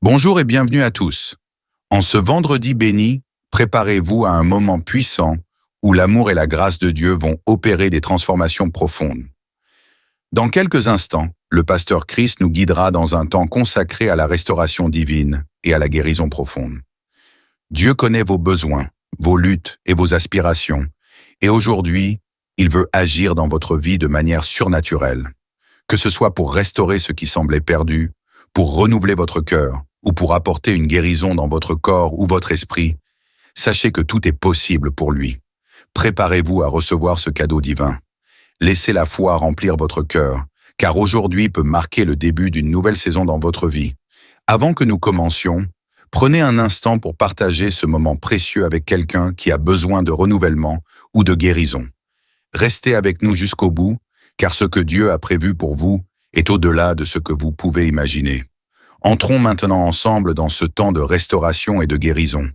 Bonjour et bienvenue à tous. En ce vendredi béni, préparez-vous à un moment puissant où l'amour et la grâce de Dieu vont opérer des transformations profondes. Dans quelques instants, le pasteur Chris nous guidera dans un temps consacré à la restauration divine et à la guérison profonde. Dieu connaît vos besoins, vos luttes et vos aspirations, et aujourd'hui, il veut agir dans votre vie de manière surnaturelle, que ce soit pour restaurer ce qui semblait perdu, pour renouveler votre cœur, ou pour apporter une guérison dans votre corps ou votre esprit. Sachez que tout est possible pour lui. Préparez-vous à recevoir ce cadeau divin. Laissez la foi remplir votre cœur, car aujourd'hui peut marquer le début d'une nouvelle saison dans votre vie. Avant que nous commencions, prenez un instant pour partager ce moment précieux avec quelqu'un qui a besoin de renouvellement ou de guérison. Restez avec nous jusqu'au bout, car ce que Dieu a prévu pour vous est au-delà de ce que vous pouvez imaginer. Entrons maintenant ensemble dans ce temps de restauration et de guérison.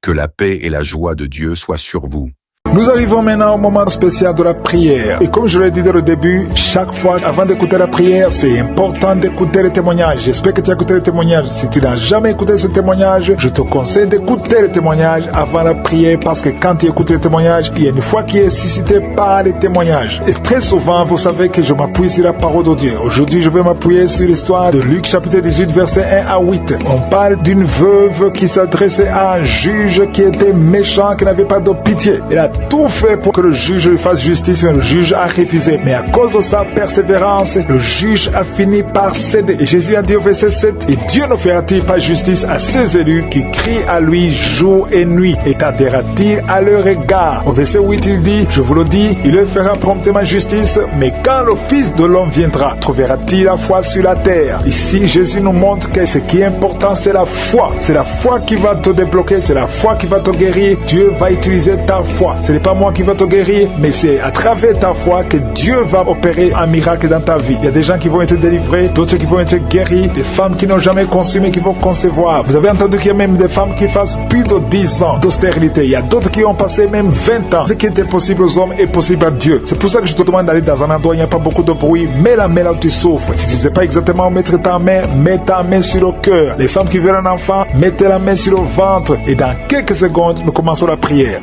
Que la paix et la joie de Dieu soient sur vous. Nous arrivons maintenant au moment spécial de la prière. Et comme je l'ai dit dès le début, chaque fois, avant d'écouter la prière, c'est important d'écouter les témoignages. J'espère que tu as écouté les témoignages. Si tu n'as jamais écouté ces témoignages, je te conseille d'écouter les témoignages avant la prière, parce que quand tu écoutes les témoignages, il y a une foi qui est suscitée par les témoignages. Et très souvent, vous savez que je m'appuie sur la parole de Dieu. Aujourd'hui, je vais m'appuyer sur l'histoire de Luc chapitre 18, verset 1 à 8. On parle d'une veuve qui s'adressait à un juge qui était méchant, qui n'avait pas de pitié. Elle a tout fait pour que le juge lui fasse justice, mais le juge a refusé. Mais à cause de sa persévérance, le juge a fini par céder. Et Jésus a dit au verset 7, « Et Dieu ne fera-t-il pas justice à ses élus qui crient à lui jour et nuit, et tardera-t-il à leur égard ?» Au verset 8, il dit, « Je vous le dis, il leur fera promptement justice, mais quand le Fils de l'homme viendra, trouvera-t-il la foi sur la terre ?» Ici, Jésus nous montre que ce qui est important, c'est la foi. C'est la foi qui va te débloquer, c'est la foi qui va te guérir. Dieu va utiliser ta foi. Ce n'est pas moi qui va te guérir, mais c'est à travers ta foi que Dieu va opérer un miracle dans ta vie. Il y a des gens qui vont être délivrés, d'autres qui vont être guéris, des femmes qui n'ont jamais conçu mais qui vont concevoir. Vous avez entendu qu'il y a même des femmes qui fassent plus de 10 ans d'austérité. Il y a d'autres qui ont passé même 20 ans. Ce qui était possible aux hommes est possible à Dieu. C'est pour ça que je te demande d'aller dans un endroit où il n'y a pas beaucoup de bruit. Mets la main là où tu souffres. Si tu ne sais pas exactement où mettre ta main, mets ta main sur le cœur. Les femmes qui veulent un enfant, mettez la main sur le ventre. Et dans quelques secondes, nous commençons la prière.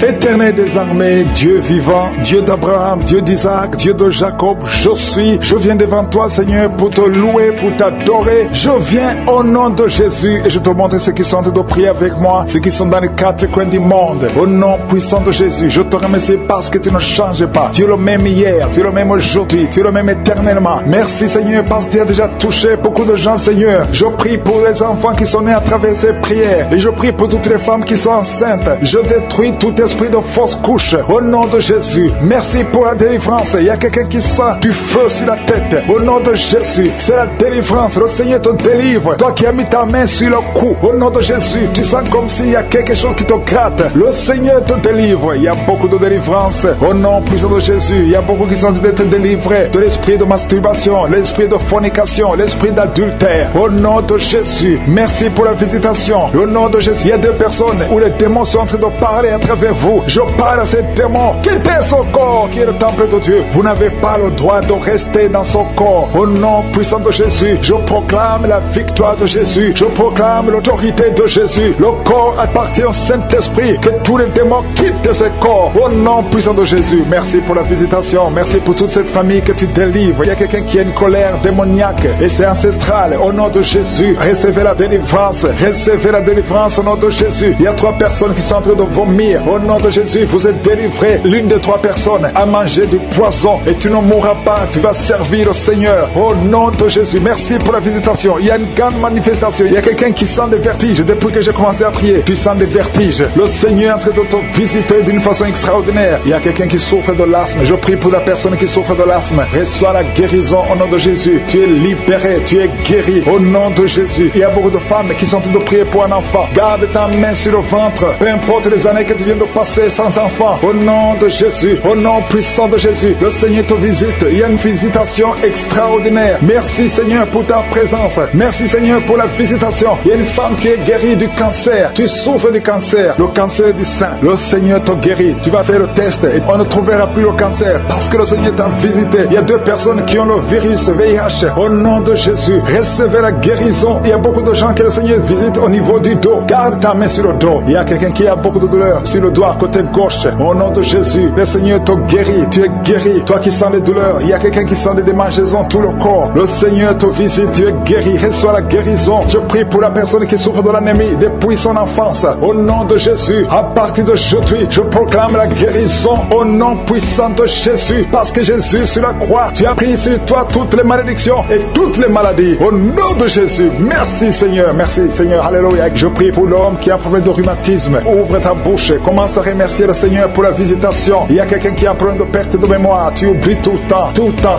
Éternel des armées, Dieu vivant, Dieu d'Abraham, Dieu d'Isaac, Dieu de Jacob, je viens devant toi, Seigneur, pour te louer, pour t'adorer. Je viens au nom de Jésus et je te montre ceux qui sont en train de prier avec moi, ceux qui sont dans les quatre coins du monde. Au nom puissant de Jésus, je te remercie parce que tu ne changes pas. Tu es le même hier, tu es le même aujourd'hui, tu es le même éternellement. Merci, Seigneur, parce que tu as déjà touché beaucoup de gens, Seigneur. Je prie pour les enfants qui sont nés à travers ces prières et je prie pour toutes les femmes qui sont enceintes. Je détruis tout esprit de fausse couche au nom de Jésus. Merci pour la délivrance. Il y a quelqu'un qui sent du feu sur la tête au nom de Jésus. C'est la délivrance. Le Seigneur te délivre. Toi qui as mis ta main sur le cou, au nom de Jésus, tu sens comme s'il y a quelque chose qui te gratte. Le Seigneur te délivre. Il y a beaucoup de délivrance au nom puissant de Jésus. Il y a beaucoup qui sont d'être délivrés de l'esprit de masturbation, l'esprit de fornication, l'esprit d'adultère au nom de Jésus. Merci pour la visitation au nom de Jésus. Il y a deux personnes où les démons sont en train de parler à travers vous. Je parle à ces démons. Quittez son corps qui est le temple de Dieu. Vous n'avez pas le droit de rester dans son corps. Au nom puissant de Jésus, je proclame la victoire de Jésus. Je proclame l'autorité de Jésus. Le corps appartient au Saint-Esprit. Que tous les démons quittent ce corps. Au nom puissant de Jésus. Merci pour la visitation. Merci pour toute cette famille que tu délivres. Il y a quelqu'un qui a une colère démoniaque et c'est ancestral. Au nom de Jésus, recevez la délivrance. Recevez la délivrance au nom de Jésus. Il y a 3 personnes qui sont en train de vomir. Au nom de Jésus, vous êtes délivré. L'une des 3 personnes a mangé du poison et tu ne mourras pas. Tu vas servir le Seigneur. Au nom de Jésus, merci pour la visitation. Il y a une grande manifestation. Il y a quelqu'un qui sent des vertiges. Depuis que j'ai commencé à prier, tu sens des vertiges. Le Seigneur est en train de te visiter d'une façon extraordinaire. Il y a quelqu'un qui souffre de l'asthme. Je prie pour la personne qui souffre de l'asthme. Reçois la guérison au nom de Jésus. Tu es libéré, tu es guéri au nom de Jésus. Il y a beaucoup de femmes qui sont en train de prier pour un enfant. Garde ta main sur le ventre. Peu importe les années que tu viens de passer. passé sans enfant. Au nom de Jésus, au nom puissant de Jésus, le Seigneur te visite. Il y a une visitation extraordinaire. Merci Seigneur pour ta présence. Merci Seigneur pour la visitation. Il y a une femme qui est guérie du cancer. Tu souffres du cancer, le cancer du sein. Le Seigneur te guérit. Tu vas faire le test et on ne trouvera plus le cancer parce que le Seigneur t'a visité. Il y a 2 personnes qui ont le virus VIH. Au nom de Jésus, recevez la guérison. Il y a beaucoup de gens que le Seigneur visite au niveau du dos. Garde ta main sur le dos. Il y a quelqu'un qui a beaucoup de douleur sur le doigt côté gauche. Au nom de Jésus, le Seigneur te guérit. Tu es guéri. Toi qui sens les douleurs, il y a quelqu'un qui sent des démangeaisons tout le corps. Le Seigneur te visite. Tu es guéri. Reçois la guérison. Je prie pour la personne qui souffre de l'anémie depuis son enfance. Au nom de Jésus, à partir d'aujourd'hui, je proclame la guérison au nom puissant de Jésus. Parce que Jésus sur la croix, tu as pris sur toi toutes les malédictions et toutes les maladies. Au nom de Jésus, merci Seigneur. Merci Seigneur. Alléluia. Je prie pour l'homme qui a un problème de rhumatisme. Ouvre ta bouche et commence à remercier le Seigneur pour la visitation. Il y a quelqu'un qui a un problème de perte de mémoire. Tu oublies tout le temps,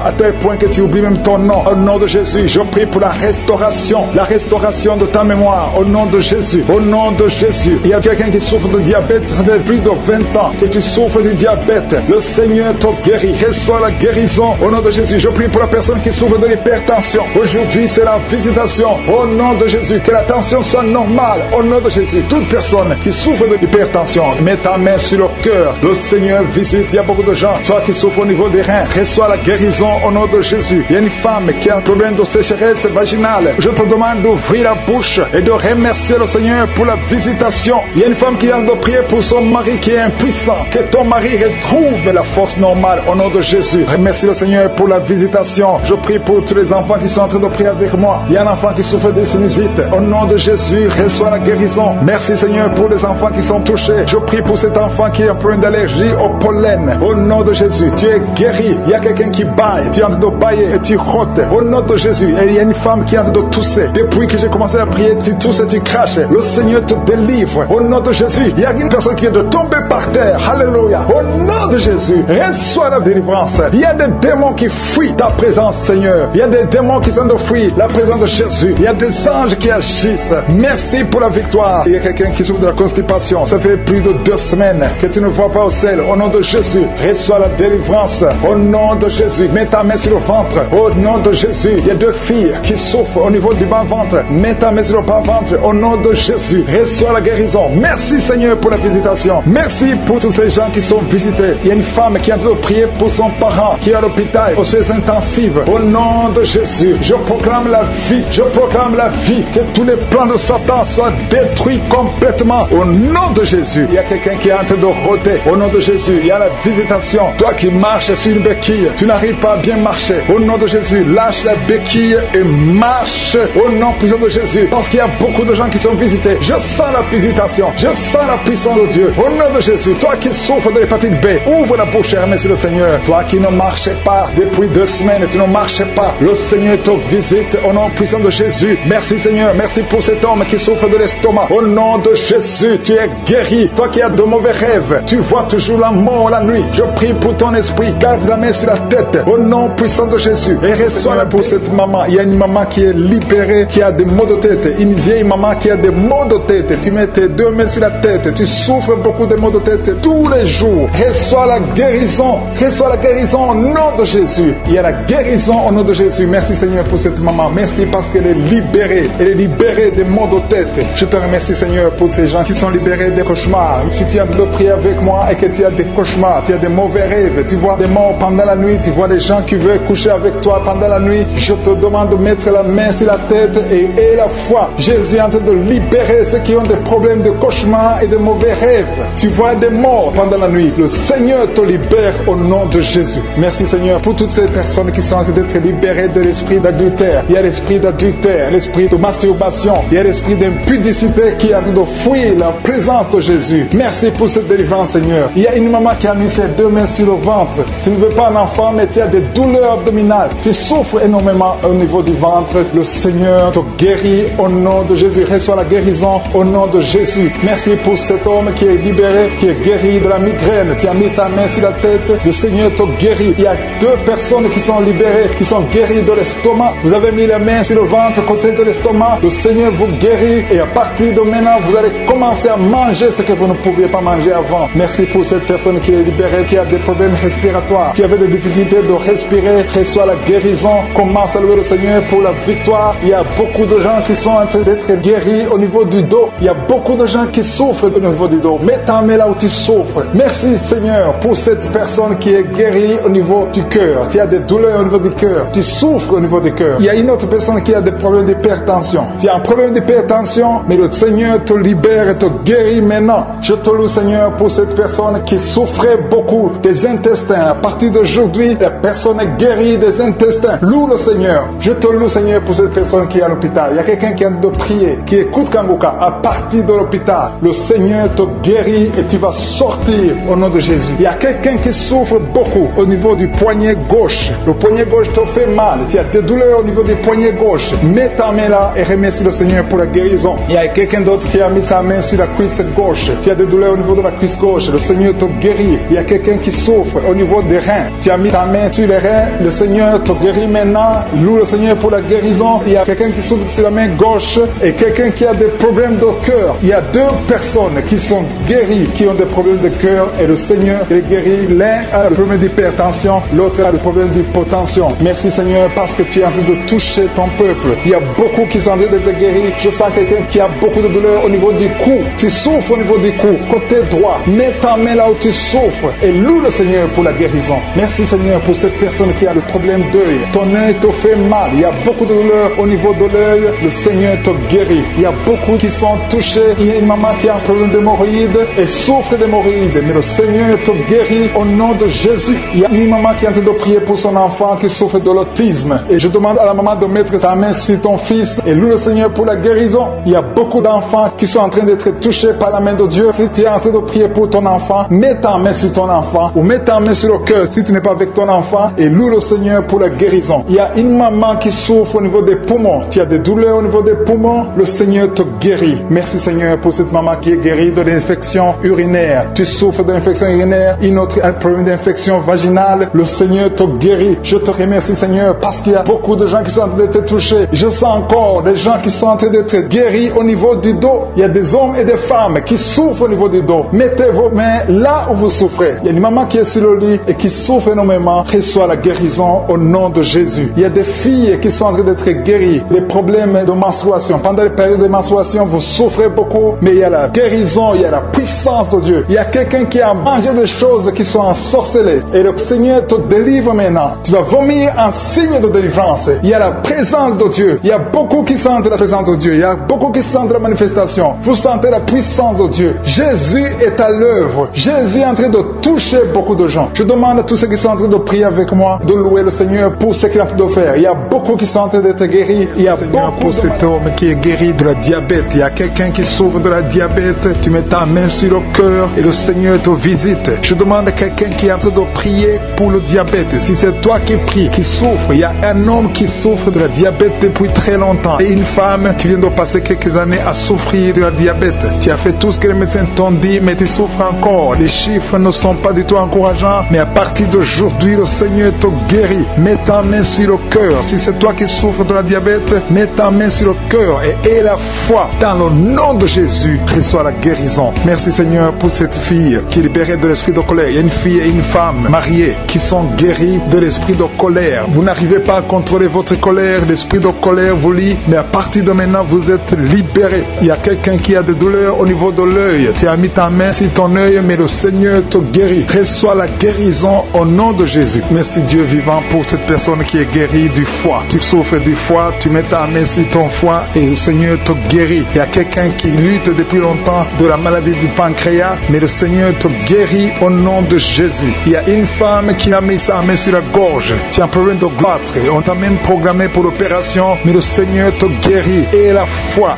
à tel point que tu oublies même ton nom. Au nom de Jésus, je prie pour la restauration de ta mémoire. Au nom de Jésus, au nom de Jésus. Il y a quelqu'un qui souffre de diabète, ça fait plus de 20 ans que tu souffres du diabète. Le Seigneur te guérit. Reçois la guérison au nom de Jésus. Je prie pour la personne qui souffre de l'hypertension. Aujourd'hui, c'est la visitation. Au nom de Jésus, que la tension soit normale. Au nom de Jésus, toute personne qui souffre de l'hypertension, mets ta main sur le cœur. Le Seigneur visite. Il y a beaucoup de gens, soit qui souffrent au niveau des reins. Reçois la guérison au nom de Jésus. Il y a une femme qui a un problème de sécheresse vaginale. Je te demande d'ouvrir la bouche et de remercier le Seigneur pour la visitation. Il y a une femme qui a de prier pour son mari qui est impuissant. Que ton mari retrouve la force normale au nom de Jésus. Remercie le Seigneur pour la visitation. Je prie pour tous les enfants qui sont en train de prier avec moi. Il y a un enfant qui souffre de sinusite. Au nom de Jésus, reçois la guérison. Merci Seigneur pour les enfants qui sont touchés. Je prie pour cet enfant qui a un problème d'allergie au pollen. Au nom de Jésus, tu es guéri. Il y a quelqu'un qui baille. Tu es en train de bailler et tu rotes. Au nom de Jésus. Et il y a une femme qui est en train de tousser. Depuis que j'ai commencé à prier, tu tousses et tu craches. Le Seigneur te délivre. Au nom de Jésus. Il y a une personne qui vient de tomber par terre. Alléluia. Au nom de Jésus, reçois la délivrance. Il y a des démons qui fuient ta présence, Seigneur. Il y a des démons qui sont de fuir la présence de Jésus. Il y a des anges qui agissent. Merci pour la victoire. Il y a quelqu'un qui souffre de la constipation. Ça fait plus de 2 semaines que tu ne vois pas au sel. Au nom de Jésus, reçois la délivrance. Au nom de Jésus, mets ta main sur le ventre. Au nom de Jésus, il y a 2 filles qui souffrent au niveau du bas-ventre. Mets ta main sur le bas-ventre. Au nom de Jésus, reçois la guérison. Merci Seigneur pour la visitation. Merci pour tous ces gens qui sont visités. Il y a une femme qui a dû prier pour son parent qui est à l'hôpital aux soins intensifs. Au nom de Jésus, je proclame la vie. Je proclame la vie. Que tous les plans de Satan soient détruits complètement. Au nom de Jésus, il y a quelqu'un qui est en train de rôder. Au nom de Jésus, il y a la visitation. Toi qui marches sur une béquille, tu n'arrives pas à bien marcher. Au nom de Jésus, lâche la béquille et marche. Au nom puissant de Jésus. Parce qu'il y a beaucoup de gens qui sont visités. Je sens la visitation. Je sens la puissance de Dieu. Au nom de Jésus, toi qui souffres de l'hépatite B, ouvre la bouche et remercie le Seigneur. Toi qui ne marchais pas depuis 2 semaines, tu ne marchais pas. Le Seigneur te visite au nom puissant de Jésus. Merci Seigneur. Merci pour cet homme qui souffre de l'estomac. Au nom de Jésus, tu es guéri. Toi qui as de mauvais rêves, tu vois toujours la mort la nuit. Je prie pour ton esprit. Garde la main sur la tête. Au nom puissant de Jésus. Et reçois pour cette maman. Il y a une maman qui est libérée, qui a des maux de tête. Une vieille maman qui a des maux de tête. Tu mets tes 2 mains sur la tête. Tu souffres beaucoup de maux de tête tous les jours. Reçois la guérison. Reçois la guérison au nom de Jésus. Il y a la guérison au nom de Jésus. Merci Seigneur pour cette maman. Merci parce qu'elle est libérée. Elle est libérée des maux de tête. Je te remercie Seigneur pour ces gens qui sont libérés des cauchemars. Si tu es en train de prier avec moi et que tu as des cauchemars, tu as des mauvais rêves, tu vois des morts pendant la nuit, tu vois des gens qui veulent coucher avec toi pendant la nuit, je te demande de mettre la main sur la tête et la foi. Jésus est en train de libérer ceux qui ont des problèmes de cauchemars et de mauvais rêves. Tu vois des morts pendant la nuit. Le Seigneur te libère au nom de Jésus. Merci Seigneur pour toutes ces personnes qui sont en train d'être libérées de l'esprit d'adultère. Il y a l'esprit d'adultère, l'esprit de masturbation, il y a l'esprit d'impudicité qui est en train de fuir la présence de Jésus. Merci pour cette délivrance Seigneur. Il y a une maman qui a mis ses 2 mains sur le ventre. Tu ne veux pas un enfant mais tu as des douleurs abdominales. Tu souffres énormément au niveau du ventre. Le Seigneur te guérit au nom de Jésus. Reçois la guérison au nom de Jésus. Merci pour cet homme qui est libéré, qui est guéri de la migraine. Tu as mis ta main sur la tête. Le Seigneur te guérit. Il y a 2 personnes qui sont libérées, qui sont guéries de l'estomac. Vous avez mis les mains sur le ventre, côté de l'estomac. Le Seigneur vous guérit et à partir de maintenant, vous allez commencer à manger ce que vous ne pouviez pas manger avant. Merci pour cette personne qui est libérée, qui a des problèmes respiratoires, qui avait des difficultés de respirer. Reçois la guérison. Commence à louer le Seigneur pour la victoire. Il y a beaucoup de gens qui sont en train d'être guéris au niveau du dos. Il y a beaucoup de gens qui souffrent au niveau du dos. Mets ta main là où tu souffres. Merci Seigneur pour cette personne qui est guérie au niveau du cœur. Tu as des douleurs au niveau du cœur. Tu souffres au niveau du cœur. Il y a une autre personne qui a des problèmes d'hypertension. Tu as un problème d'hypertension, mais le Seigneur te libère et te guérit maintenant. Je te loue Seigneur pour cette personne qui souffrait beaucoup des intestins. À partir d'aujourd'hui, la personne est guérie des intestins. Loue le Seigneur. Je te loue Seigneur pour cette personne qui est à l'hôpital. Il y a quelqu'un qui a de prier, qui écoute Kanguka. À partir de l'hôpital, le Seigneur te guérit et tu vas sortir au nom de Jésus. Il y a quelqu'un qui souffre beaucoup au niveau du poignet gauche. Le poignet gauche te fait mal. Tu as des douleurs au niveau du poignet gauche. Mets ta main là et remercie le Seigneur pour la guérison. Il y a quelqu'un d'autre qui a mis sa main sur la cuisse gauche. Tu as des douleurs au niveau de la cuisse gauche. Le Seigneur te guérit. Il y a quelqu'un qui souffre au niveau des reins. Tu as mis ta main sur les reins. Le Seigneur te guérit maintenant. Loue le Seigneur pour la guérison. Il y a quelqu'un qui souffre sur la main gauche et quelqu'un qui a des problèmes de cœur. Il y a deux personnes qui sont guéries, qui ont des problèmes de cœur et le Seigneur les guérit. L'un a le problème d'hypertension, l'autre a le problème d'hypotension. Merci Seigneur parce que tu es en train de toucher ton peuple. Il y a beaucoup qui sont en train d'être guéris. Je sens quelqu'un qui a beaucoup de douleur au niveau du cou. Tu souffres au niveau du cou, côté droit. Mets ta main là où tu souffres et loue le Seigneur pour la guérison. Merci Seigneur pour cette personne qui a le problème d'œil. Ton œil te fait mal. Il y a beaucoup de douleur au niveau de l'œil. Le Seigneur te guérit. Il y a beaucoup qui sont touchés. Il y a une maman qui a un problème d'hémorroïdes et souffre d'hémorroïdes. Mais le Seigneur te guérit au nom de Jésus. Il y a une maman qui est en train de prier pour son enfant qui souffre de l'autisme. Et je demande à la maman de mettre sa main sur ton fils et loue le Seigneur pour la guérison. Il y a beaucoup d'enfants qui sont en train d'être touchés par la main de Dieu. Si tu es en train de prier pour ton enfant, mets ta main sur ton enfant ou mets ta main sur le cœur si tu n'es pas avec ton enfant et loue le Seigneur pour la guérison. Il y a une maman qui souffre au niveau des poumons. Tu as des douleurs au niveau des poumons. Le Seigneur te guérit. Merci Seigneur pour cette maman qui est guérie de l'infection urinaire. Tu souffres de l'infection urinaire, une autre un problème d'infection vaginale. Le Seigneur te guérit. Je te remercie Seigneur parce qu'il y a beaucoup de gens qui sont en train d'être touchés. Je sens encore des gens qui sont en train d'être guéris au niveau du dos. Il y a des hommes et des femmes qui souffrent au niveau du dos. Mettez vos mains là où vous souffrez. Il y a une maman qui est sur le lit et qui souffre énormément. Reçois la guérison au nom de Jésus. Il y a des filles qui sont en train d'être guéries des problèmes de menstruation. Pendant les périodes de menstruation, vous souffrez beaucoup, mais il y a la guérison, il y a la puissance de Dieu. Il y a quelqu'un qui a mangé des choses qui sont ensorcelées et le Seigneur te délivre maintenant. Tu vas vomir en signe de délivrance. Il y a la présence de Dieu. Il y a beaucoup qui sentent la présence de Dieu. Il y a beaucoup qui sentent la manifestation. Vous sentez la puissance de Dieu. Jésus est à l'œuvre. Jésus est en train de toucher beaucoup de gens. Je demande à tous ceux qui sont en train de prier avec moi de louer le Seigneur pour ce qu'il est en train de faire. Il y a beaucoup qui sont en train d'être guéris. Il y a beaucoup pour cet homme qui est guéri de la diabète. Il y a quelqu'un qui souffre de la diabète. Tu mets ta main sur le cœur et le Seigneur te visite. Je demande à quelqu'un qui est en train de prier pour le diabète. Si c'est toi qui pries, qui souffre, il y a un homme qui souffre de la diabète depuis très longtemps et une femme qui vient de passer quelques années à souffrir de la diabète. Tu as fait tout ce que les médecins t'ont dit, mais tu souffres encore. Les chiffres ne sont pas du tout encourageants, mais à partir d'aujourd'hui, le Seigneur te guérit. Mets ta main sur le cœur. Si c'est toi qui souffres de la diabète, mets ta main sur le cœur et aie la foi dans le nom de Jésus. Reçois la guérison. Merci Seigneur pour cette fille qui est libérée de l'esprit de colère. Il y a une fille et une femme mariées qui sont guéries de l'esprit de colère. Vous n'arrivez pas à contrôler votre colère. L'esprit de colère vous lie, mais à partir de maintenant, vous êtes libérés. Il y a quelqu'un qui a des douleurs au niveau de l'œil. Tu as mis ta main sur ton œil, mais le Seigneur te guérit. Reçois la guérison au nom de Jésus. Merci Dieu vivant pour cette personne qui est guérie du foie. Tu souffres du foie, tu mets ta main sur ton foie et le Seigneur te guérit. Il y a quelqu'un qui lutte depuis longtemps de la maladie du pancréas, mais le Seigneur te guérit au nom de Jésus. Il y a une femme qui a mis sa main sur la gorge. Tu as un problème de goitre et on t'a même programmé pour l'opération, mais le Seigneur te guérit. Et la foi,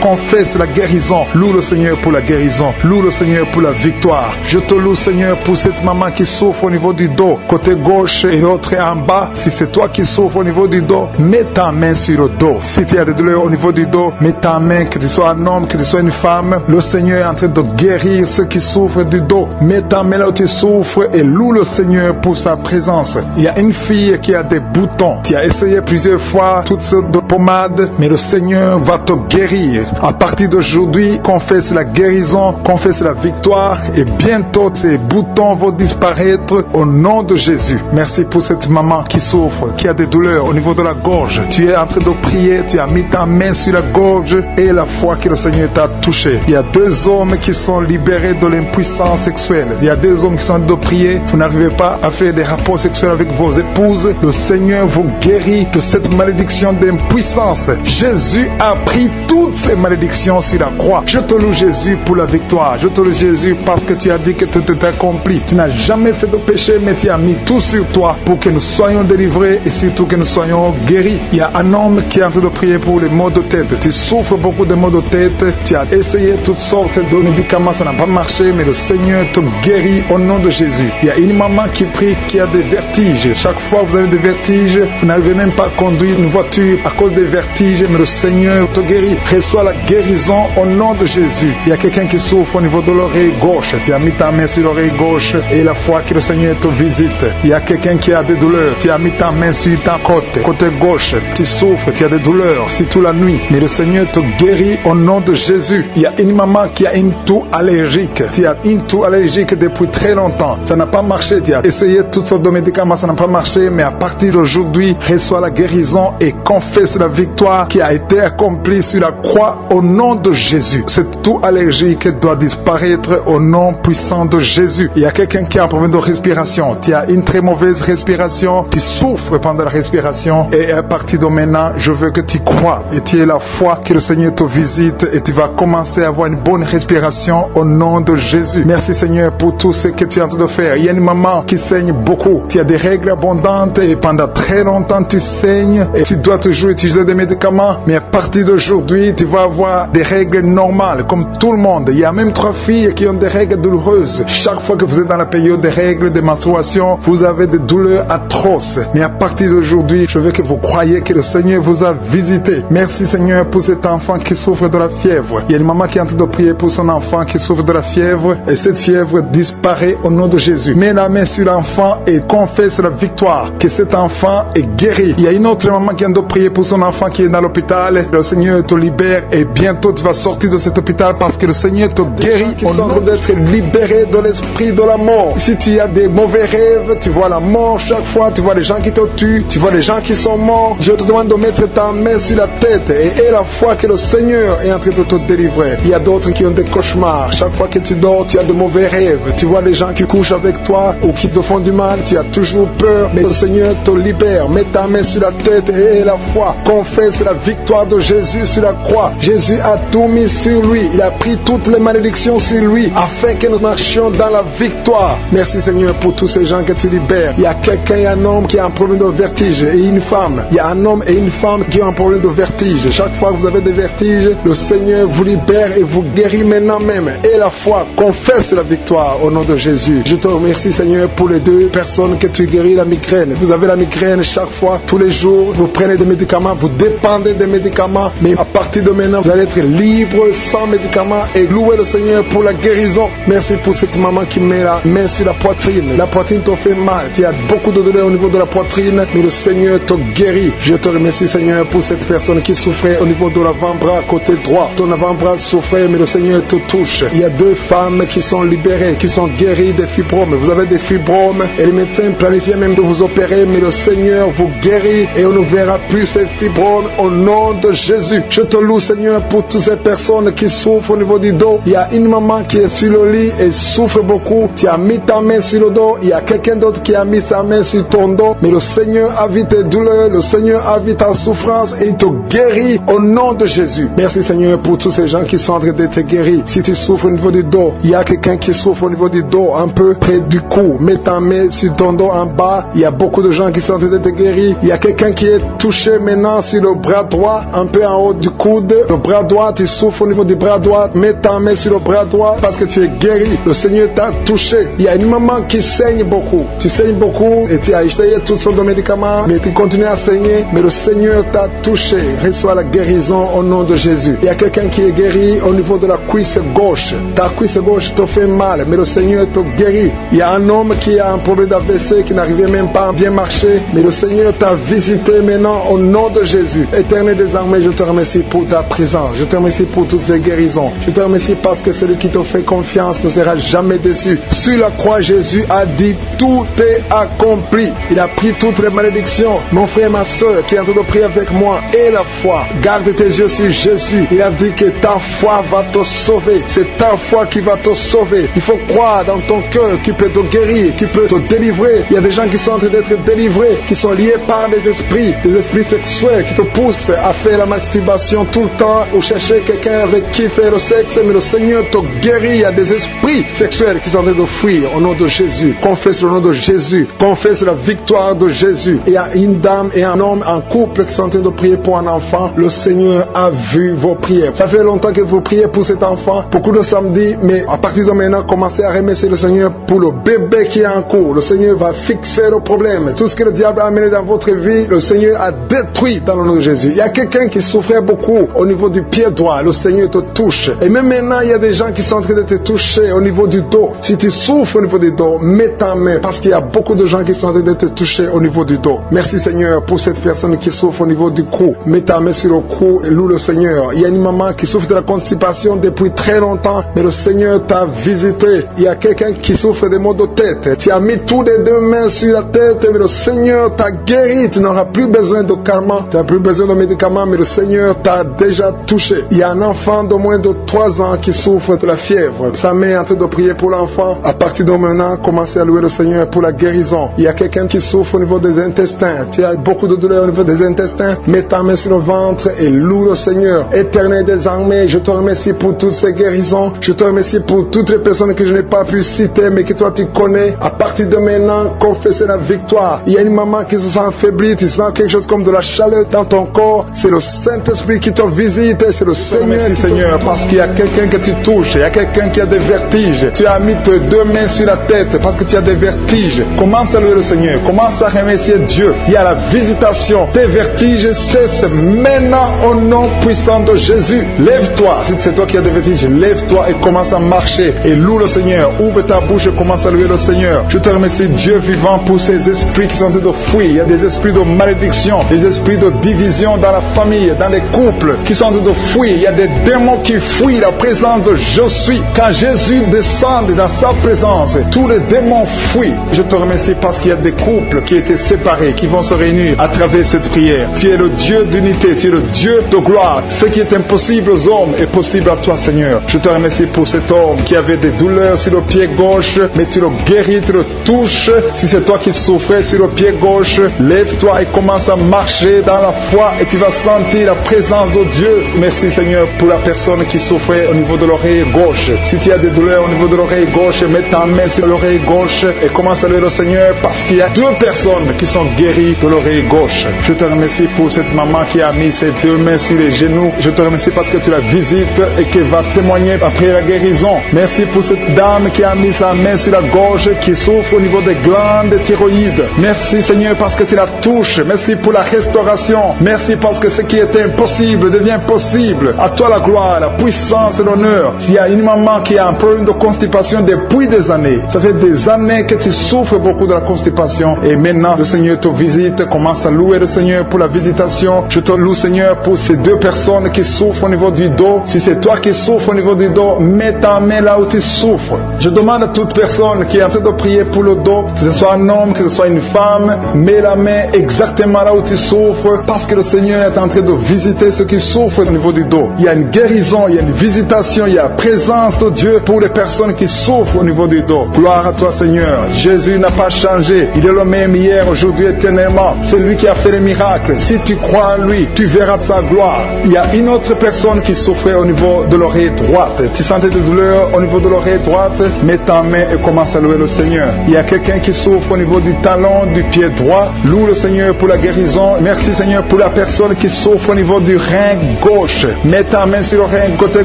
confesse la guérison. Loue le Seigneur pour la guérison. Loue le Seigneur pour la victoire. Je te loue Seigneur pour cette maman qui souffre au niveau du dos, côté gauche et l'autre en bas. Si c'est toi qui souffres au niveau du dos, mets ta main sur le dos. Si tu as des douleurs au niveau du dos, mets ta main, que tu sois un homme, que tu sois une femme. Le Seigneur est en train de guérir ceux qui souffrent du dos. Mets ta main là où tu souffres et loue le Seigneur pour sa présence. Il y a une fille qui a des boutons. Tu as essayé plusieurs fois toutes sortes de pommades, mais le Seigneur va te guérir. À partir d'aujourd'hui, confesse la guérison guérison, confesse la victoire et bientôt ces boutons vont disparaître au nom de Jésus. Merci pour cette maman qui souffre, qui a des douleurs au niveau de la gorge. Tu es en train de prier, tu as mis ta main sur la gorge et la foi que le Seigneur t'a touché. Il y a 2 hommes qui sont libérés de l'impuissance sexuelle. Il y a 2 hommes qui sont en train de prier. Vous n'arrivez pas à faire des rapports sexuels avec vos épouses. Le Seigneur vous guérit de cette malédiction d'impuissance. Jésus a pris toutes ces malédictions sur la croix. Je te loue Jésus pour la victoire. Je te loue Jésus parce que tu as dit que tout est accompli. Tu n'as jamais fait de péché, mais tu as mis tout sur toi pour que nous soyons délivrés et surtout que nous soyons guéris. Il y a un homme qui est en train de prier pour les maux de tête. Tu souffres beaucoup de maux de tête. Tu as essayé toutes sortes de médicaments, ça n'a pas marché, mais le Seigneur te guérit au nom de Jésus. Il y a une maman qui prie qui a des vertiges. Chaque fois que vous avez des vertiges, vous n'arrivez même pas à conduire une voiture à cause des vertiges, mais le Seigneur te guérit. Reçois la guérison au nom de Jésus. Il y a quelqu'un qui souffre au niveau de l'oreille gauche. Tu as mis ta main sur l'oreille gauche et la foi que le Seigneur te visite. Il y a quelqu'un qui a des douleurs. Tu as mis ta main sur ta côté gauche. Tu souffres, tu as des douleurs, c'est toute la nuit. Mais le Seigneur te guérit au nom de Jésus. Il y a une maman qui a une toux allergique. Tu as une toux allergique depuis très longtemps. Ça n'a pas marché. Tu as essayé toutes sortes de médicaments, ça n'a pas marché. Mais à partir d'aujourd'hui, reçois la guérison et confesse la victoire qui a été accomplie sur la croix au nom de Jésus. Cette toux allergique doit disparaître au nom puissant de Jésus. Il y a quelqu'un qui a un problème de respiration. Tu as une très mauvaise respiration. Tu souffres pendant la respiration. Et à partir de maintenant, je veux que tu crois et tu aies la foi que le Seigneur te visite et tu vas commencer à avoir une bonne respiration au nom de Jésus. Merci Seigneur pour tout ce que tu es en train de faire. Il y a une maman qui saigne beaucoup. Tu as des règles abondantes et pendant très longtemps tu saignes et tu dois toujours utiliser des médicaments. Mais à partir d'aujourd'hui, tu vas avoir des règles normales comme tout le monde. Il y a même 3 filles qui ont des règles douloureuses. Chaque fois que vous êtes dans la période des règles, des menstruations, vous avez des douleurs atroces. Mais à partir d'aujourd'hui, je veux que vous croyez que le Seigneur vous a visité. Merci Seigneur pour cet enfant qui souffre de la fièvre. Il y a une maman qui est en train de prier pour son enfant qui souffre de la fièvre et cette fièvre disparaît au nom de Jésus. Mets la main sur l'enfant et confesse la victoire que cet enfant est guéri. Il y a une autre maman qui est en train de prier pour son enfant qui est dans l'hôpital. Le Seigneur te libère et bientôt tu vas sortir de cet hôpital parce que le Seigneur te guérit. Qui sont en train d'être libérés de l'esprit de la mort. Si tu as des mauvais rêves, tu vois la mort chaque fois, tu vois les gens qui te tuent, tu vois les gens qui sont morts. Je te demande de mettre ta main sur la tête et la foi que le Seigneur est en train de te délivrer. Il y a d'autres qui ont des cauchemars. Chaque fois que tu dors, tu as de mauvais rêves. Tu vois les gens qui couchent avec toi ou qui te font du mal. Tu as toujours peur, mais le Seigneur te libère. Mets ta main sur la tête et la foi. Confesse la victoire de Jésus sur la croix. Jésus a tout mis sur lui. Il a pris toutes les malédictions sur lui afin que nous marchions dans la victoire. Merci Seigneur pour tous ces gens que tu libères. Il y a quelqu'un et un homme qui a un problème de vertige et une femme. Il y a un homme et une femme qui ont un problème de vertige. Chaque fois que vous avez des vertiges, le Seigneur vous libère et vous guérit maintenant même. Et la foi confesse la victoire au nom de Jésus. Je te remercie Seigneur pour les 2 personnes que tu guéris la migraine. Vous avez la migraine chaque fois, tous les jours, vous prenez des médicaments, vous dépendez des médicaments, mais à partir de maintenant, vous allez être libre sans médicaments et louer le Seigneur pour la guérison. Merci pour cette maman qui met la main sur la poitrine. La poitrine te fait mal, tu as beaucoup de douleur au niveau de la poitrine, mais le Seigneur te guérit. Je te remercie Seigneur pour cette personne qui souffrait au niveau de l'avant-bras côté droit. Ton avant-bras souffrait, mais le Seigneur te touche. Il y a 2 femmes qui sont libérées, qui sont guéries des fibromes. Vous avez des fibromes et les médecins planifiaient même de vous opérer, mais le Seigneur vous guérit et on ne verra plus ces fibromes au nom de Jésus. Je te loue Seigneur pour toutes ces personnes qui souffrent au niveau du dos. Il y a une maman qui est sur le lit et souffre beaucoup. Tu as mis ta main sur le dos. Il y a quelqu'un d'autre qui a mis sa main sur ton dos, mais le Seigneur a vu tes douleurs, le Seigneur a vu ta souffrance et il te guérit au nom de Jésus. Merci Seigneur pour tous ces gens qui sont en train d'être guéris. Si tu souffres au niveau du dos, il y a quelqu'un qui souffre au niveau du dos, un peu près du cou. Mets ta main sur ton dos en bas. Il y a beaucoup de gens qui sont en train d'être guéris. Il y a quelqu'un qui est touché maintenant sur le bras droit, un peu en haut du coude. Le bras droit, tu souffres au niveau du bras droit. Mets ta main sur le bras droit parce que tu es guéri. Le Seigneur t'a touché. Il y a une maman qui saigne beaucoup. Tu saignes beaucoup et tu as essayé toutes sortes de médicaments, mais tu continues à saigner. Mais le Seigneur t'a touché. Reçois la guérison au nom de Jésus. Il y a quelqu'un qui est guéri au niveau de la cuisse gauche. Ta cuisse gauche te fait mal, mais le Seigneur te guérit. Il y a un homme qui a un problème d'AVC qui n'arrivait même pas à bien marcher, mais le Seigneur t'a visité maintenant au nom de Jésus. Éternel des armées, je te remercie pour ta présence. Je te remercie pour toutes ces guérisons. Je te remercie remercie parce que celui qui te fait confiance ne sera jamais déçu. Sur la croix, Jésus a dit tout est accompli. Il a pris toutes les malédictions. Mon frère et ma soeur qui est en train de prier avec moi, et la foi. Garde tes yeux sur Jésus. Il a dit que ta foi va te sauver. C'est ta foi qui va te sauver. Il faut croire dans ton cœur qui peut te guérir, qui peut te délivrer. Il y a des gens qui sont en train d'être délivrés, qui sont liés par des esprits sexuels qui te poussent à faire la masturbation tout le temps ou chercher quelqu'un avec qui faire le sexe, mais le Seigneur te guérit. Il y a des esprits sexuels qui sont en train de fuir au nom de Jésus. Confesse le nom de Jésus. Confesse la victoire de Jésus. Il y a une dame et un homme en couple qui sont en train de prier pour un enfant. Le Seigneur a vu vos prières. Ça fait longtemps que vous priez pour cet enfant. Beaucoup de samedis, mais à partir de maintenant, commencez à remercier le Seigneur pour le bébé qui est en cours. Le Seigneur va fixer le problème. Tout ce que le diable a amené dans votre vie, le Seigneur a détruit dans le nom de Jésus. Il y a quelqu'un qui souffrait beaucoup au niveau du pied droit. Le Seigneur te touche. Et même maintenant, il y a des gens qui sont en train de te toucher au niveau du dos. Si tu souffres au niveau du dos, mets ta main parce qu'il y a beaucoup de gens qui sont en train de te toucher au niveau du dos. Merci Seigneur pour cette personne qui souffre au niveau du cou. Mets ta main sur le cou et loue le Seigneur. Il y a une maman qui souffre de la constipation depuis très longtemps, mais le Seigneur t'a visité. Il y a quelqu'un qui souffre des maux de tête. Tu as mis toutes les deux mains sur la tête, mais le Seigneur t'a guéri. Tu n'auras plus besoin de karma, tu n'as plus besoin de médicaments, mais le Seigneur t'a déjà touché. Il y a un enfant de moins de 3 ans qui souffre de la fièvre. Sa mère est en train de prier pour l'enfant. À partir de maintenant, commencez à louer le Seigneur pour la guérison. Il y a quelqu'un qui souffre au niveau des intestins. Tu as beaucoup de douleurs au niveau des intestins. Mets ta main sur le ventre et loue le Seigneur. Éternel des armées, je te remercie pour toutes ces guérisons. Je te remercie pour toutes les personnes que je n'ai pas pu citer, mais que toi tu connais. À partir de maintenant, confessez la victoire. Il y a une maman qui se sent affaiblie. Tu sens quelque chose comme de la chaleur dans ton corps. C'est le Saint-Esprit qui te visite. C'est le Seigneur. Merci Seigneur, parce qu'il y a quelqu'un que tu touches. Il y a quelqu'un qui a des vertiges. Tu as mis tes 2 mains sur la tête parce que tu as des vertiges. Commence à louer le Seigneur. Commence à remercier Dieu. Il y a la visitation. Tes vertiges cessent maintenant au nom puissant de Jésus. Lève-toi. Si c'est toi qui as des vertiges, lève-toi et commence à marcher. Et loue le Seigneur. Ouvre ta bouche et commence à louer le Seigneur. Je te remercie Dieu vivant pour ces esprits qui sont en train de fuir. Il y a des esprits de malédiction, des esprits de division dans la famille, dans les couples qui sont en train de fuir. Il y a des démons qui fuient la présence de Je suis. Quand Jésus descend dans sa présence, tous les démons fuient. Je te remercie parce qu'il y a des couples qui étaient séparés, qui vont se réunir à travers cette prière. Tu es le Dieu d'unité, tu es le Dieu de gloire. Ce qui est impossible aux hommes est possible à toi, Seigneur. Je te remercie pour cet homme qui avait des douleurs sur le pied gauche, mais tu le guéris, tu le touches. Si c'est toi qui souffrais sur le pied gauche, lève-toi et commence à marcher dans la foi et tu vas sentir la présence de Dieu. Merci, Seigneur, pour la personne qui souffrait au niveau de l'oreille gauche. Si tu as des douleurs au niveau de l'oreille gauche, mets ta main sur l'oreille gauche et commence à louer le Seigneur parce qu'il y a 2 personnes qui sont guéries de l'oreille gauche. Je te remercie pour cette maman qui a mis ses 2 mains sur les genoux. Je te remercie parce que tu la visites et qu'elle va témoigner après la guérison. Merci pour cette dame qui a mis sa main sur la gorge, qui souffre au niveau des glandes thyroïdes. Merci Seigneur parce que tu la touches. Merci pour la restauration. Merci parce que ce qui était impossible devient possible. À toi la gloire, la puissance et l'honneur. S'il y a une maman qui a un problème de constipation depuis des années, ça fait des années que tu souffres beaucoup de la constipation et maintenant le Seigneur te visite. Commence à louer le Seigneur pour la visitation. Je te loue Seigneur pour ces 2 personnes qui souffrent au niveau du dos. Si c'est toi qui souffres au niveau du dos, mets ta main là où tu souffres. Je demande à toute personne qui est en train de prier pour le dos, que ce soit un homme, que ce soit une femme, mets la main exactement là où tu souffres parce que le Seigneur est en train de visiter ceux qui souffrent au niveau du dos. Il y a une guérison, il y a une visitation, il y a la présence de Dieu pour les personnes qui souffrent au niveau du dos. Gloire à toi Seigneur. Jésus n'a pas changé. Il est le même hier, aujourd'hui, éternellement. C'est lui qui a fait les miracles. Si tu crois en lui, tu verras sa gloire. Il y a une autre personne qui souffrait au niveau de l'oreille droite. Tu sentais des douleurs au niveau de l'oreille droite, mets ta main et commence à louer le Seigneur. Il y a quelqu'un qui souffre au niveau du talon du pied droit. Loue le Seigneur pour la guérison. Merci Seigneur pour la personne qui souffre au niveau du rein gauche. Mets ta main sur le rein côté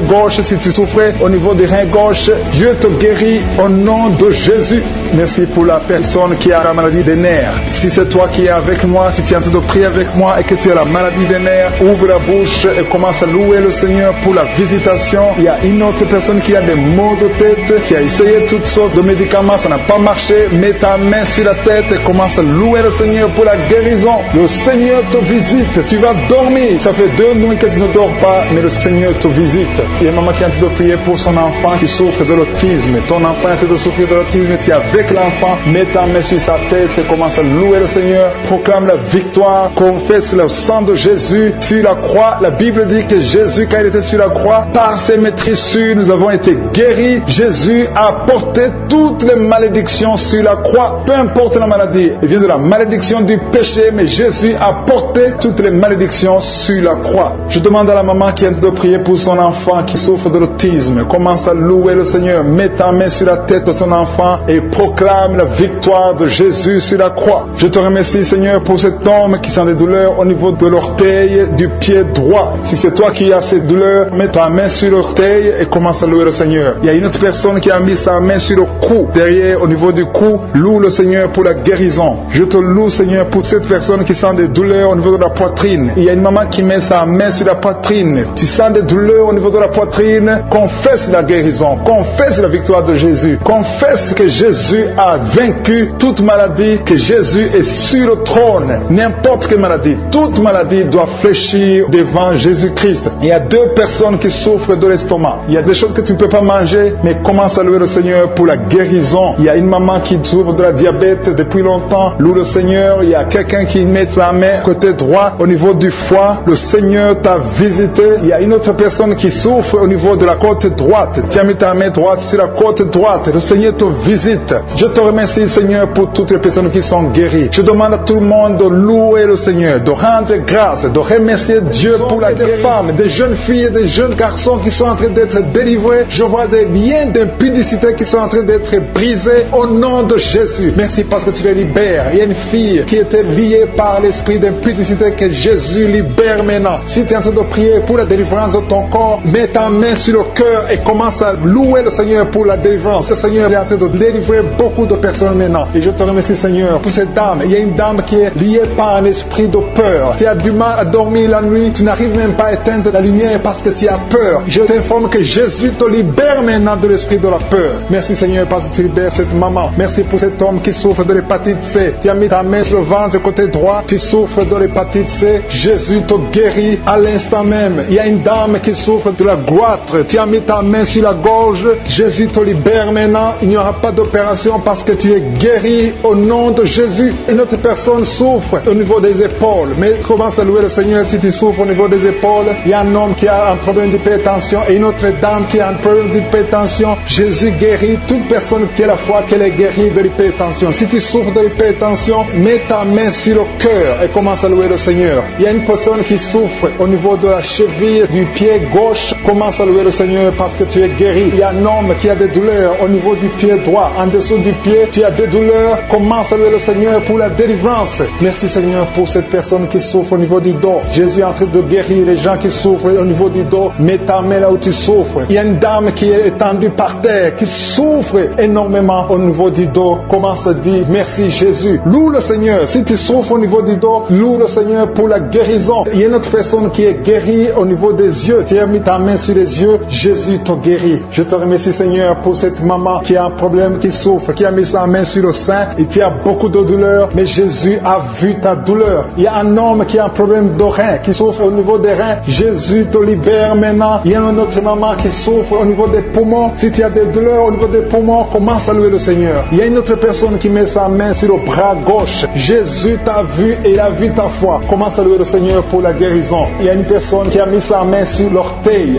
gauche si tu souffrais au niveau du rein gauche. Dieu te guérit au nom de Jésus. Merci pour la personne qui a la maladie des nerfs. Si c'est toi qui es avec moi, si tu es en train de prier avec moi et que tu as la maladie des nerfs, ouvre la bouche et commence à louer le Seigneur pour la visitation. Il y a une autre personne qui a des maux de tête, qui a essayé toutes sortes de médicaments, ça n'a pas marché. Mets ta main sur la tête et commence à louer le Seigneur pour la guérison. Le Seigneur te visite, tu vas dormir. Ça fait 2 nuits que tu ne dors pas, mais le Seigneur te visite. Il y a maman maman qui est en train de prier pour son enfant qui souffre de l'autisme. Ton enfant est en train de souffrir de l'autisme, tu es avec l'enfant, mets ta main sur sa tête et commence à louer le Seigneur, proclame la victoire, confesse le sang de Jésus sur la croix. La Bible dit que Jésus, quand il était sur la croix, par ses maîtrissures, nous avons été guéris. Jésus a porté toutes les malédictions sur la croix, peu importe la maladie. Il vient de la malédiction du péché, mais Jésus a porté toutes les malédictions sur la croix. Je demande à la maman qui est en train de prier pour son enfant qui souffre de l'autisme, commence à louer le Seigneur, mets ta main sur la tête de ton enfant et proclame la victoire de Jésus sur la croix. Je te remercie, Seigneur, pour cet homme qui sent des douleurs au niveau de l'orteil du pied droit. Si c'est toi qui as ces douleurs, mets ta main sur l'orteil et commence à louer le Seigneur. Il y a une autre personne qui a mis sa main sur le cou, derrière, au niveau du cou. Loue le Seigneur pour la guérison. Je te loue, Seigneur, pour cette personne qui sent des douleurs au niveau de la poitrine. Il y a une maman qui met sa main sur la poitrine. Tu sens des douleurs au niveau de la poitrine. Confesse la guérison. Confesse la victoire de Jésus. Confesse que Jésus a vaincu toute maladie, que Jésus est sur le trône. N'importe quelle maladie, toute maladie doit fléchir devant Jésus-Christ. Il y a deux personnes qui souffrent de l'estomac. Il y a des choses que tu ne peux pas manger, mais commence à louer le Seigneur pour la guérison. Il y a une maman qui souffre de la diabète depuis longtemps. Loue le Seigneur. Il y a quelqu'un qui met sa main côté droit au niveau du foie. Le Seigneur t'a visité. Il y a une autre personne qui souffre au niveau de la côte droite. Tu as mis ta main droite sur la côte droite. Le Seigneur te visite. Je te remercie, Seigneur, pour toutes les personnes qui sont guéries. Je demande à tout le monde de louer le Seigneur, de rendre grâce, de remercier Dieu pour la guérison. Des femmes, des jeunes filles, des jeunes garçons qui sont en train d'être délivrés. Je vois des liens d'impudicité qui sont en train d'être brisés au nom de Jésus. Merci parce que tu les libères. Il y a une fille qui était liée par l'esprit d'impudicité que Jésus libère maintenant. Si tu es en train de prier pour la délivrance de ton corps, mets ta main sur le cœur et commence à louer le Seigneur pour la délivrance. Le Seigneur est en train de délivrer beaucoup de personnes maintenant. Et je te remercie, Seigneur, pour cette dame. Il y a une dame qui est liée par un esprit de peur. Tu as du mal à dormir la nuit. Tu n'arrives même pas à éteindre la lumière parce que tu as peur. Je t'informe que Jésus te libère maintenant de l'esprit de la peur. Merci, Seigneur, parce que tu libères cette maman. Merci pour cet homme qui souffre de l'hépatite C. Tu as mis ta main sur le ventre côté droit. Tu souffres de l'hépatite C. Jésus te guérit à l'instant même. Il y a une dame qui souffre de la goitre. Tu as mis ta main sur la gorge. Jésus te libère maintenant. Il n'y aura pas d'opération parce que tu es guéri au nom de Jésus. Une autre personne souffre au niveau des épaules. Mais commence à louer le Seigneur si tu souffres au niveau des épaules. Il y a un homme qui a un problème d'hypertension et une autre dame qui a un problème d'hypertension. Jésus guérit toute personne qui a la foi qu'elle est guérie de l'hypertension. Si tu souffres de l'hypertension, mets ta main sur le cœur et commence à louer le Seigneur. Il y a une personne qui souffre au niveau de la cheville du pied gauche. Commence à louer le Seigneur parce que tu es guéri. Il y a un homme qui a des douleurs au niveau du pied droit. En dessous du pied, tu as des douleurs. Commence à louer le Seigneur pour la délivrance. Merci, Seigneur, pour cette personne qui souffre au niveau du dos. Jésus est en train de guérir les gens qui souffrent au niveau du dos. Mets ta main là où tu souffres. Il y a une dame qui est étendue par terre, qui souffre énormément au niveau du dos. Commence à dire merci, Jésus. Loue le Seigneur. Si tu souffres au niveau du dos, loue le Seigneur pour la guérison. Il y a une autre personne qui est guérie au niveau des yeux. Tu as mis ta main sur les yeux. Jésus te guérit. Je te remercie, Seigneur, pour cette maman qui a un problème, qui souffre, qui a mis sa main sur le sein et qui a beaucoup de douleur. Mais Jésus a vu ta douleur. Il y a un homme qui a un problème de rein, qui souffre au niveau des reins. Jésus te libère maintenant. Il y a une autre maman qui souffre au niveau des poumons. Si tu as des douleurs au niveau des poumons, commence à louer le Seigneur. Il y a une autre personne qui met sa main sur le bras gauche. Jésus t'a vu et il a vu ta foi. Commence à louer le Seigneur pour la guérison. Il y a une personne qui a mis sa main sur l'orteil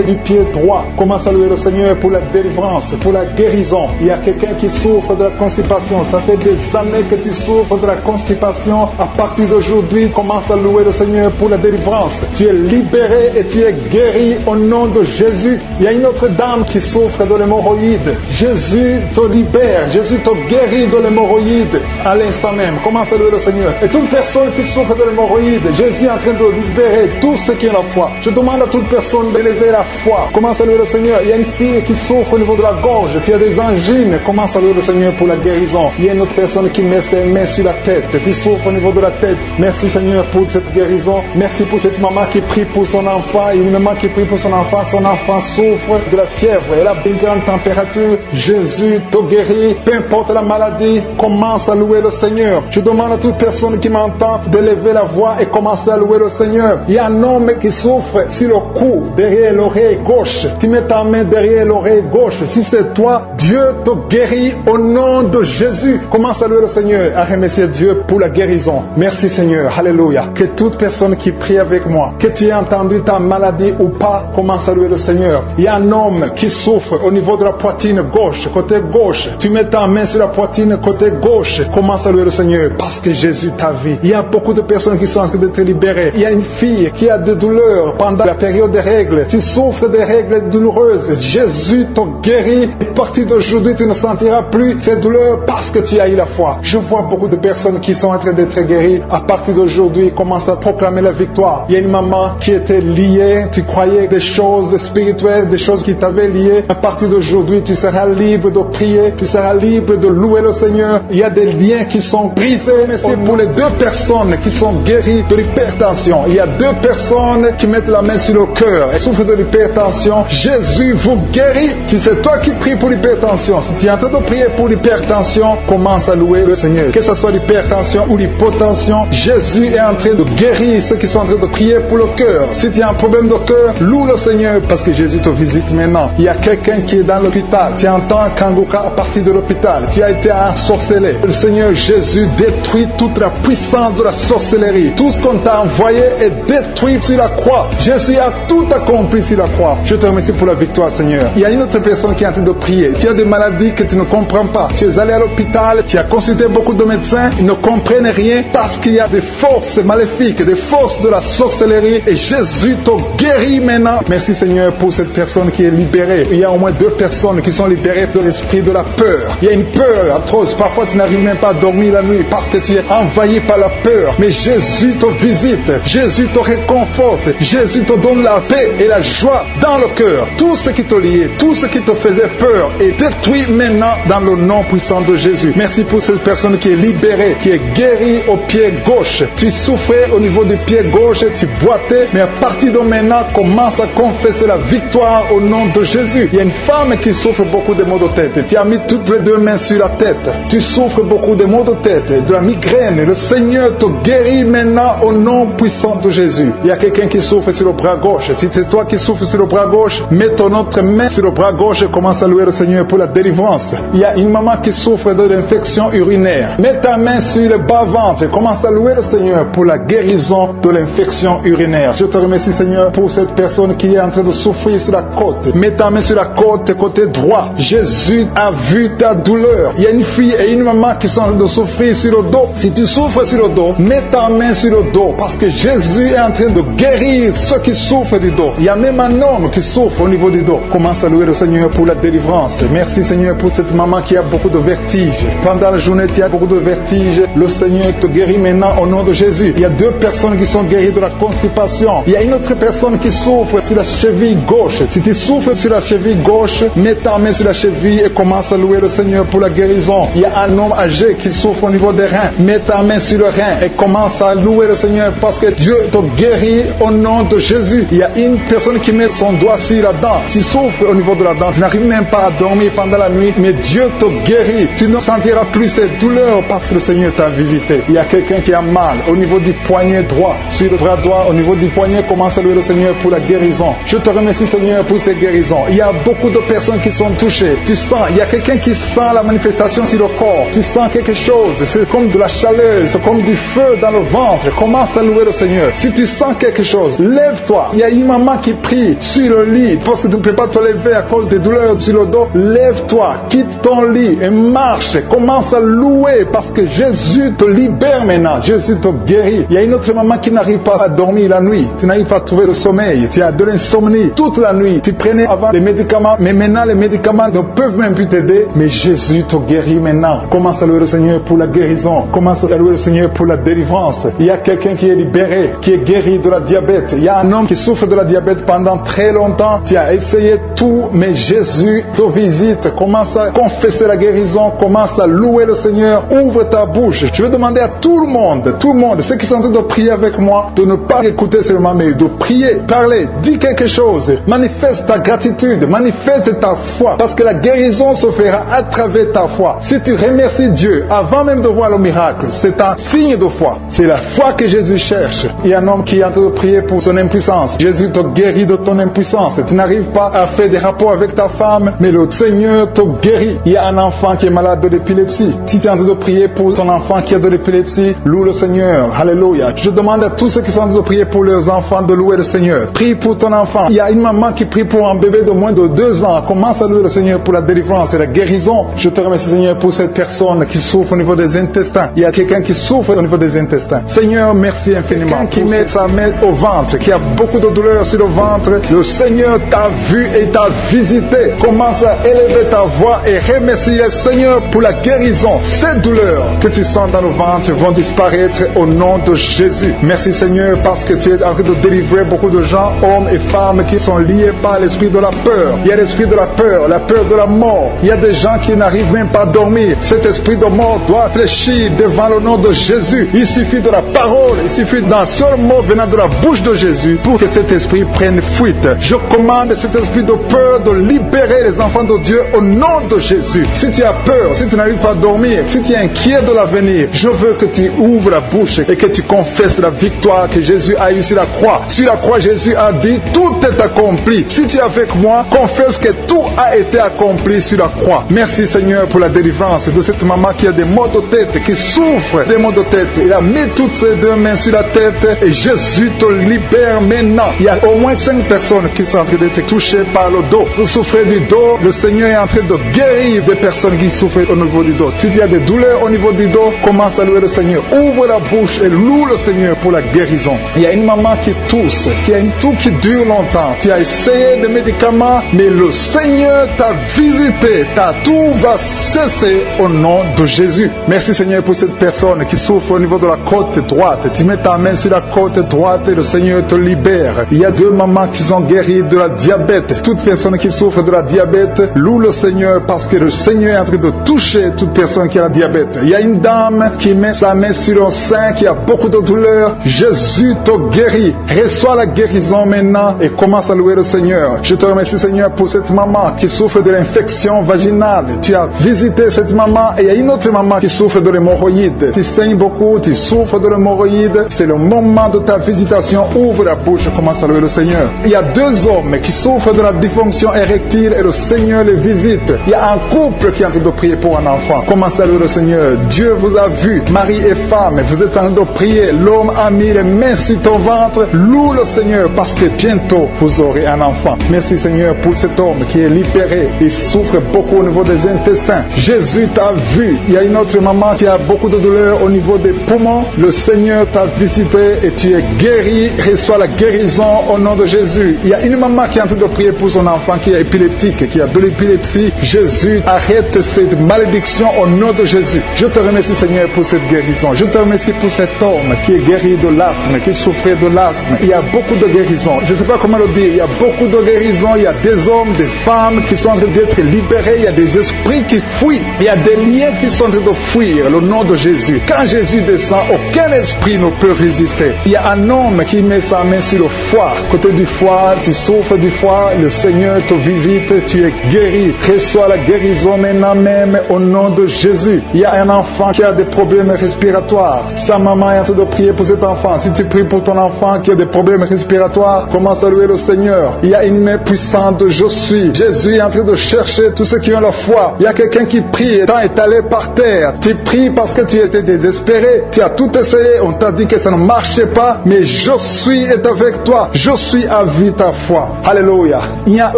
du pied droit. Commence à louer le Seigneur pour la délivrance, pour la guérison. Il y a quelqu'un qui souffre de la constipation. Ça fait des années que tu souffres de la constipation. À partir d'aujourd'hui, commence à louer le Seigneur pour la délivrance. Tu es libéré et tu es guéri au nom de Jésus. Il y a une autre dame qui souffre de l'hémorroïde. Jésus te libère. Jésus te guérit de l'hémorroïde à l'instant même. Commence à louer le Seigneur. Et toute personne qui souffre de l'hémorroïde, Jésus est en train de libérer tous ceux qui ont la foi. Je demande à toute personne d'élever la foi. Commence à louer le Seigneur. Il y a une fille qui souffre au niveau de la gorge. Tu as des angines. Commence à louer le Seigneur pour la guérison. Il y a une autre personne qui met ses mains sur la tête. Tu souffres au niveau de la tête. Merci, Seigneur, pour cette guérison. Merci pour cette maman qui prie pour son enfant. Il y a une maman qui prie pour son enfant. Son enfant souffre de la fièvre. Elle a une grande température. Jésus te guérit. Peu importe la maladie, commence à louer le Seigneur. Je demande à toute personne qui m'entend d'élever la voix et commencer à louer le Seigneur. Il y a un homme qui souffre sur le cou, derrière l'oreille gauche. gauche. Tu mets ta main derrière l'oreille gauche. Si c'est toi, Dieu te guérit au nom de Jésus. Commence à louer le Seigneur, à remercier Dieu pour la guérison. Merci Seigneur, alléluia. Que toute personne qui prie avec moi, que tu aies entendu ta maladie ou pas, commence à louer le Seigneur. Il y a un homme qui souffre au niveau de la poitrine gauche, côté gauche. Tu mets ta main sur la poitrine côté gauche. Commence à louer le Seigneur parce que Jésus t'a vu. Il y a beaucoup de personnes qui sont en train d'être libérées. Il y a une fille qui a des douleurs pendant la période des règles. Tu souffres des règles douloureuses. Jésus t'a guéri. À partir d'aujourd'hui, tu ne sentiras plus ces douleurs parce que tu as eu la foi. Je vois beaucoup de personnes qui sont en train d'être guéries. À partir d'aujourd'hui, commence à proclamer la victoire. Il y a une maman qui était liée. Tu croyais des choses spirituelles, des choses qui t'avaient lié. À partir d'aujourd'hui, tu seras libre de prier. Tu seras libre de louer le Seigneur. Il y a des liens qui sont brisés. Merci pour les 2 personnes qui sont guéries de l'hypertension. Il y a 2 personnes qui mettent la main sur le cœur et souffrent de l'hypertension. Jésus vous guérit. Si c'est toi qui pries pour l'hypertension, si tu es en train de prier pour l'hypertension, commence à louer le Seigneur. Que ce soit l'hypertension ou l'hypotension, Jésus est en train de guérir ceux qui sont en train de prier pour le cœur. Si tu as un problème de cœur, loue le Seigneur parce que Jésus te visite maintenant. Il y a quelqu'un qui est dans l'hôpital. Tu entends Kanguka à partir de l'hôpital. Tu as été ensorcelé. Le Seigneur Jésus détruit toute la puissance de la sorcellerie. Tout ce qu'on t'a envoyé est détruit sur la croix. Jésus a tout accompli sur la croix. Je te remercie pour la victoire, Seigneur. Il y a une autre personne qui est en train de prier. Tu as des maladies que tu ne comprends pas. Tu es allé à l'hôpital, tu as consulté beaucoup de médecins, ils ne comprennent rien parce qu'il y a des forces maléfiques, des forces de la sorcellerie et Jésus te guérit maintenant. Merci Seigneur pour cette personne qui est libérée. Il y a au moins 2 personnes qui sont libérées de l'esprit de la peur. Il y a une peur atroce. Parfois tu n'arrives même pas à dormir la nuit parce que tu es envahi par la peur. Mais Jésus te visite. Jésus te réconforte. Jésus te donne la paix et la joie dans le cœur. Tout ce qui te liait, tout ce qui te faisait peur est détruit maintenant dans le nom puissant de Jésus. Merci pour cette personne qui est libérée, qui est guérie au pied gauche. Tu souffrais au niveau du pied gauche, tu boitais, mais à partir de maintenant, commence à confesser la victoire au nom de Jésus. Il y a une femme qui souffre beaucoup de maux de tête. Tu as mis toutes les 2 mains sur la tête. Tu souffres beaucoup de maux de tête, de la migraine. Le Seigneur te guérit maintenant au nom puissant de Jésus. Il y a quelqu'un qui souffre sur le bras gauche. Si c'est toi qui souffres sur le bras gauche, mets ton autre main sur le bras gauche et commence à louer le Seigneur pour la délivrance. Il y a une maman qui souffre de l'infection urinaire. Mets ta main sur le bas-ventre et commence à louer le Seigneur pour la guérison de l'infection urinaire. Je te remercie Seigneur pour cette personne qui est en train de souffrir sur la côte. Mets ta main sur la côte, côté droit. Jésus a vu ta douleur. Il y a une fille et une maman qui sont en train de souffrir sur le dos. Si tu souffres sur le dos, mets ta main sur le dos parce que Jésus est en train de guérir ceux qui souffrent du dos. Il y a même un homme qui souffre au niveau du dos. Commence à louer le Seigneur pour la délivrance. Merci Seigneur pour cette maman qui a beaucoup de vertiges. Pendant la journée, tu as beaucoup de vertiges. Le Seigneur te guérit maintenant au nom de Jésus. Il y a 2 personnes qui sont guéries de la constipation. Il y a une autre personne qui souffre sur la cheville gauche. Si tu souffres sur la cheville gauche, mets ta main sur la cheville et commence à louer le Seigneur pour la guérison. Il y a un homme âgé qui souffre au niveau des reins. Mets ta main sur le rein et commence à louer le Seigneur parce que Dieu te guérit au nom de Jésus. Il y a une personne qui met son doigt sur la dent. Tu souffres au niveau de la dent. Tu n'arrives même pas à dormir pendant la nuit, mais Dieu te guérit. Tu ne sentiras plus ces douleurs parce que le Seigneur t'a visité. Il y a quelqu'un qui a mal au niveau du poignet droit, sur le bras droit, au niveau du poignet, commence à louer le Seigneur pour la guérison. Je te remercie Seigneur pour ces guérisons. Il y a beaucoup de personnes qui sont touchées. Tu sens, il y a quelqu'un qui sent la manifestation sur le corps. Tu sens quelque chose, c'est comme de la chaleur, c'est comme du feu dans le ventre. Commence à louer le Seigneur. Si tu sens quelque chose, lève-toi. Il y a une maman qui prie sur le lit parce que tu ne peux pas te lever à cause des douleurs sur le dos. Lève-toi, quitte ton lit et marche. Commence à louer parce que Jésus te libère maintenant. Jésus te guérit. Il y a une autre maman qui n'arrive pas à dormir la nuit. Tu n'arrives pas à trouver le sommeil. Tu as de l'insomnie toute la nuit. Tu prenais avant les médicaments, mais maintenant les médicaments ne peuvent même plus t'aider. Mais Jésus te guérit maintenant. Commence à louer le Seigneur pour la guérison. Commence à louer le Seigneur pour la délivrance. Il y a quelqu'un qui est libéré, qui est guéri de la diabète. Il y a un homme qui souffre de la diabète pendant très longtemps. Tu as essayé tout, mais Jésus te visite. Commence à confesser la guérison. Commence à louer le Seigneur. Ouvre ta bouche. Je vais demander à tout le monde, ceux qui sont en train de prier avec moi, de ne pas écouter seulement, mais de prier, parler, dis quelque chose. Manifeste ta gratitude, manifeste ta foi, parce que la guérison se fera à travers ta foi. Si tu remercies Dieu avant même de voir le miracle, c'est un signe de foi. C'est la foi que Jésus cherche. Il y a un homme qui est en train de prier pour son impuissance. Jésus te guérit de ton impuissance. puissance. Tu n'arrives pas à faire des rapports avec ta femme, mais le Seigneur te guérit. Il y a un enfant qui est malade de l'épilepsie. Si tu es en train de prier pour ton enfant qui a de l'épilepsie, loue le Seigneur. Alléluia. Je demande à tous ceux qui sont en train de prier pour leurs enfants de louer le Seigneur. Prie pour ton enfant. Il y a une maman qui prie pour un bébé de moins de 2 ans. Commence à louer le Seigneur pour la délivrance et la guérison. Je te remercie, Seigneur, pour cette personne qui souffre au niveau des intestins. Il y a quelqu'un qui souffre au niveau des intestins. Seigneur, merci infiniment. Quelqu'un qui met sa main au ventre, qui a beaucoup de douleur sur le ventre, le Seigneur t'a vu et t'a visité. Commence à élever ta voix et remercie le Seigneur pour la guérison. Ces douleurs que tu sens dans le ventre vont disparaître au nom de Jésus. Merci, Seigneur, parce que tu es en train de délivrer beaucoup de gens, hommes et femmes, qui sont liés par l'esprit de la peur. Il y a l'esprit de la peur de la mort. Il y a des gens qui n'arrivent même pas à dormir. Cet esprit de mort doit fléchir devant le nom de Jésus. Il suffit de la parole, il suffit d'un seul mot venant de la bouche de Jésus pour que cet esprit prenne fuite. Je commande cet esprit de peur de libérer les enfants de Dieu au nom de Jésus. Si tu as peur, si tu n'arrives pas à dormir, si tu es inquiet de l'avenir, je veux que tu ouvres la bouche et que tu confesses la victoire que Jésus a eue sur la croix. Sur la croix, Jésus a dit, tout est accompli. Si tu es avec moi, confesse que tout a été accompli sur la croix. Merci, Seigneur, pour la délivrance de cette maman qui a des maux de tête, qui souffre des maux de tête. Il a mis toutes ses 2 mains sur la tête et Jésus te libère maintenant. Il y a au moins 5 personnes qui sont en train d'être touchées par le dos. Vous souffrez du dos, le Seigneur est en train de guérir des personnes qui souffrent au niveau du dos. Si il y a des douleurs au niveau du dos, commence à louer le Seigneur. Ouvre la bouche et loue le Seigneur pour la guérison. Il y a une maman qui tousse, qui a une toux qui dure longtemps. Tu as essayé des médicaments, mais le Seigneur t'a visité. Ta toux va cesser au nom de Jésus. Merci, Seigneur, pour cette personne qui souffre au niveau de la côte droite. Tu mets ta main sur la côte droite et le Seigneur te libère. Il y a 2 mamans qui sont guéries de la diabète. Toute personne qui souffre de la diabète, loue le Seigneur parce que le Seigneur est en train de toucher toute personne qui a la diabète. Il y a une dame qui met sa main sur le sein, qui a beaucoup de douleur. Jésus te guérit. Reçois la guérison maintenant et commence à louer le Seigneur. Je te remercie, Seigneur, pour cette maman qui souffre de l'infection vaginale. Tu as visité cette maman et il y a une autre maman qui souffre de l'hémorroïde. Tu saignes beaucoup, tu souffres de l'hémorroïde. C'est le moment de ta visitation. Ouvre la bouche et commence à louer le Seigneur. Il y a 2 hommes qui souffrent de la dysfonction érectile et le Seigneur les visite. Il y a un couple qui est en train de prier pour un enfant. Commence à louer le Seigneur. Dieu vous a vu, mari et femme, vous êtes en train de prier. L'homme a mis les mains sur ton ventre. Loue le Seigneur parce que bientôt vous aurez un enfant. Merci, Seigneur, pour cet homme qui est libéré. Il souffre beaucoup au niveau des intestins. Jésus t'a vu. Il y a une autre maman qui a beaucoup de douleur au niveau des poumons. Le Seigneur t'a visité et tu es guéri. Reçois la guérison au nom de Jésus. Il y a une maman qui est en train de prier pour son enfant qui est épileptique, qui a de l'épilepsie. Jésus, arrête cette malédiction au nom de Jésus. Je te remercie, Seigneur, pour cette guérison. Je te remercie pour cet homme qui est guéri de l'asthme, qui souffrait de l'asthme. Il y a beaucoup de guérisons. Je ne sais pas comment le dire. Il y a beaucoup de guérisons. Il y a des hommes, des femmes qui sont en train d'être libérés. Il y a des esprits qui fuient. Il y a des liens qui sont en train de fuir le nom de Jésus. Quand Jésus descend, aucun esprit ne peut résister. Il y a un homme qui met sa main sur le foie. Côté du foie, tu souffres du foie. Le Seigneur te visite. Tu es guéri. Reçois la guérison maintenant même au nom de Jésus. Il y a un enfant qui a des problèmes respiratoires. Sa maman est en train de prier pour cet enfant. Si tu pries pour ton enfant qui a des problèmes respiratoires, commence à louer le Seigneur. Il y a une main puissante. Je suis. Jésus est en train de chercher tous ceux qui ont la foi. Il y a quelqu'un qui prie et t'as étalé par terre. Tu pries parce que tu étais désespéré. Tu as tout essayé. On t'a dit que ça ne marchait pas. Mais je suis est avec toi. Je suis à vie ta foi. Alléluia. Il n'y a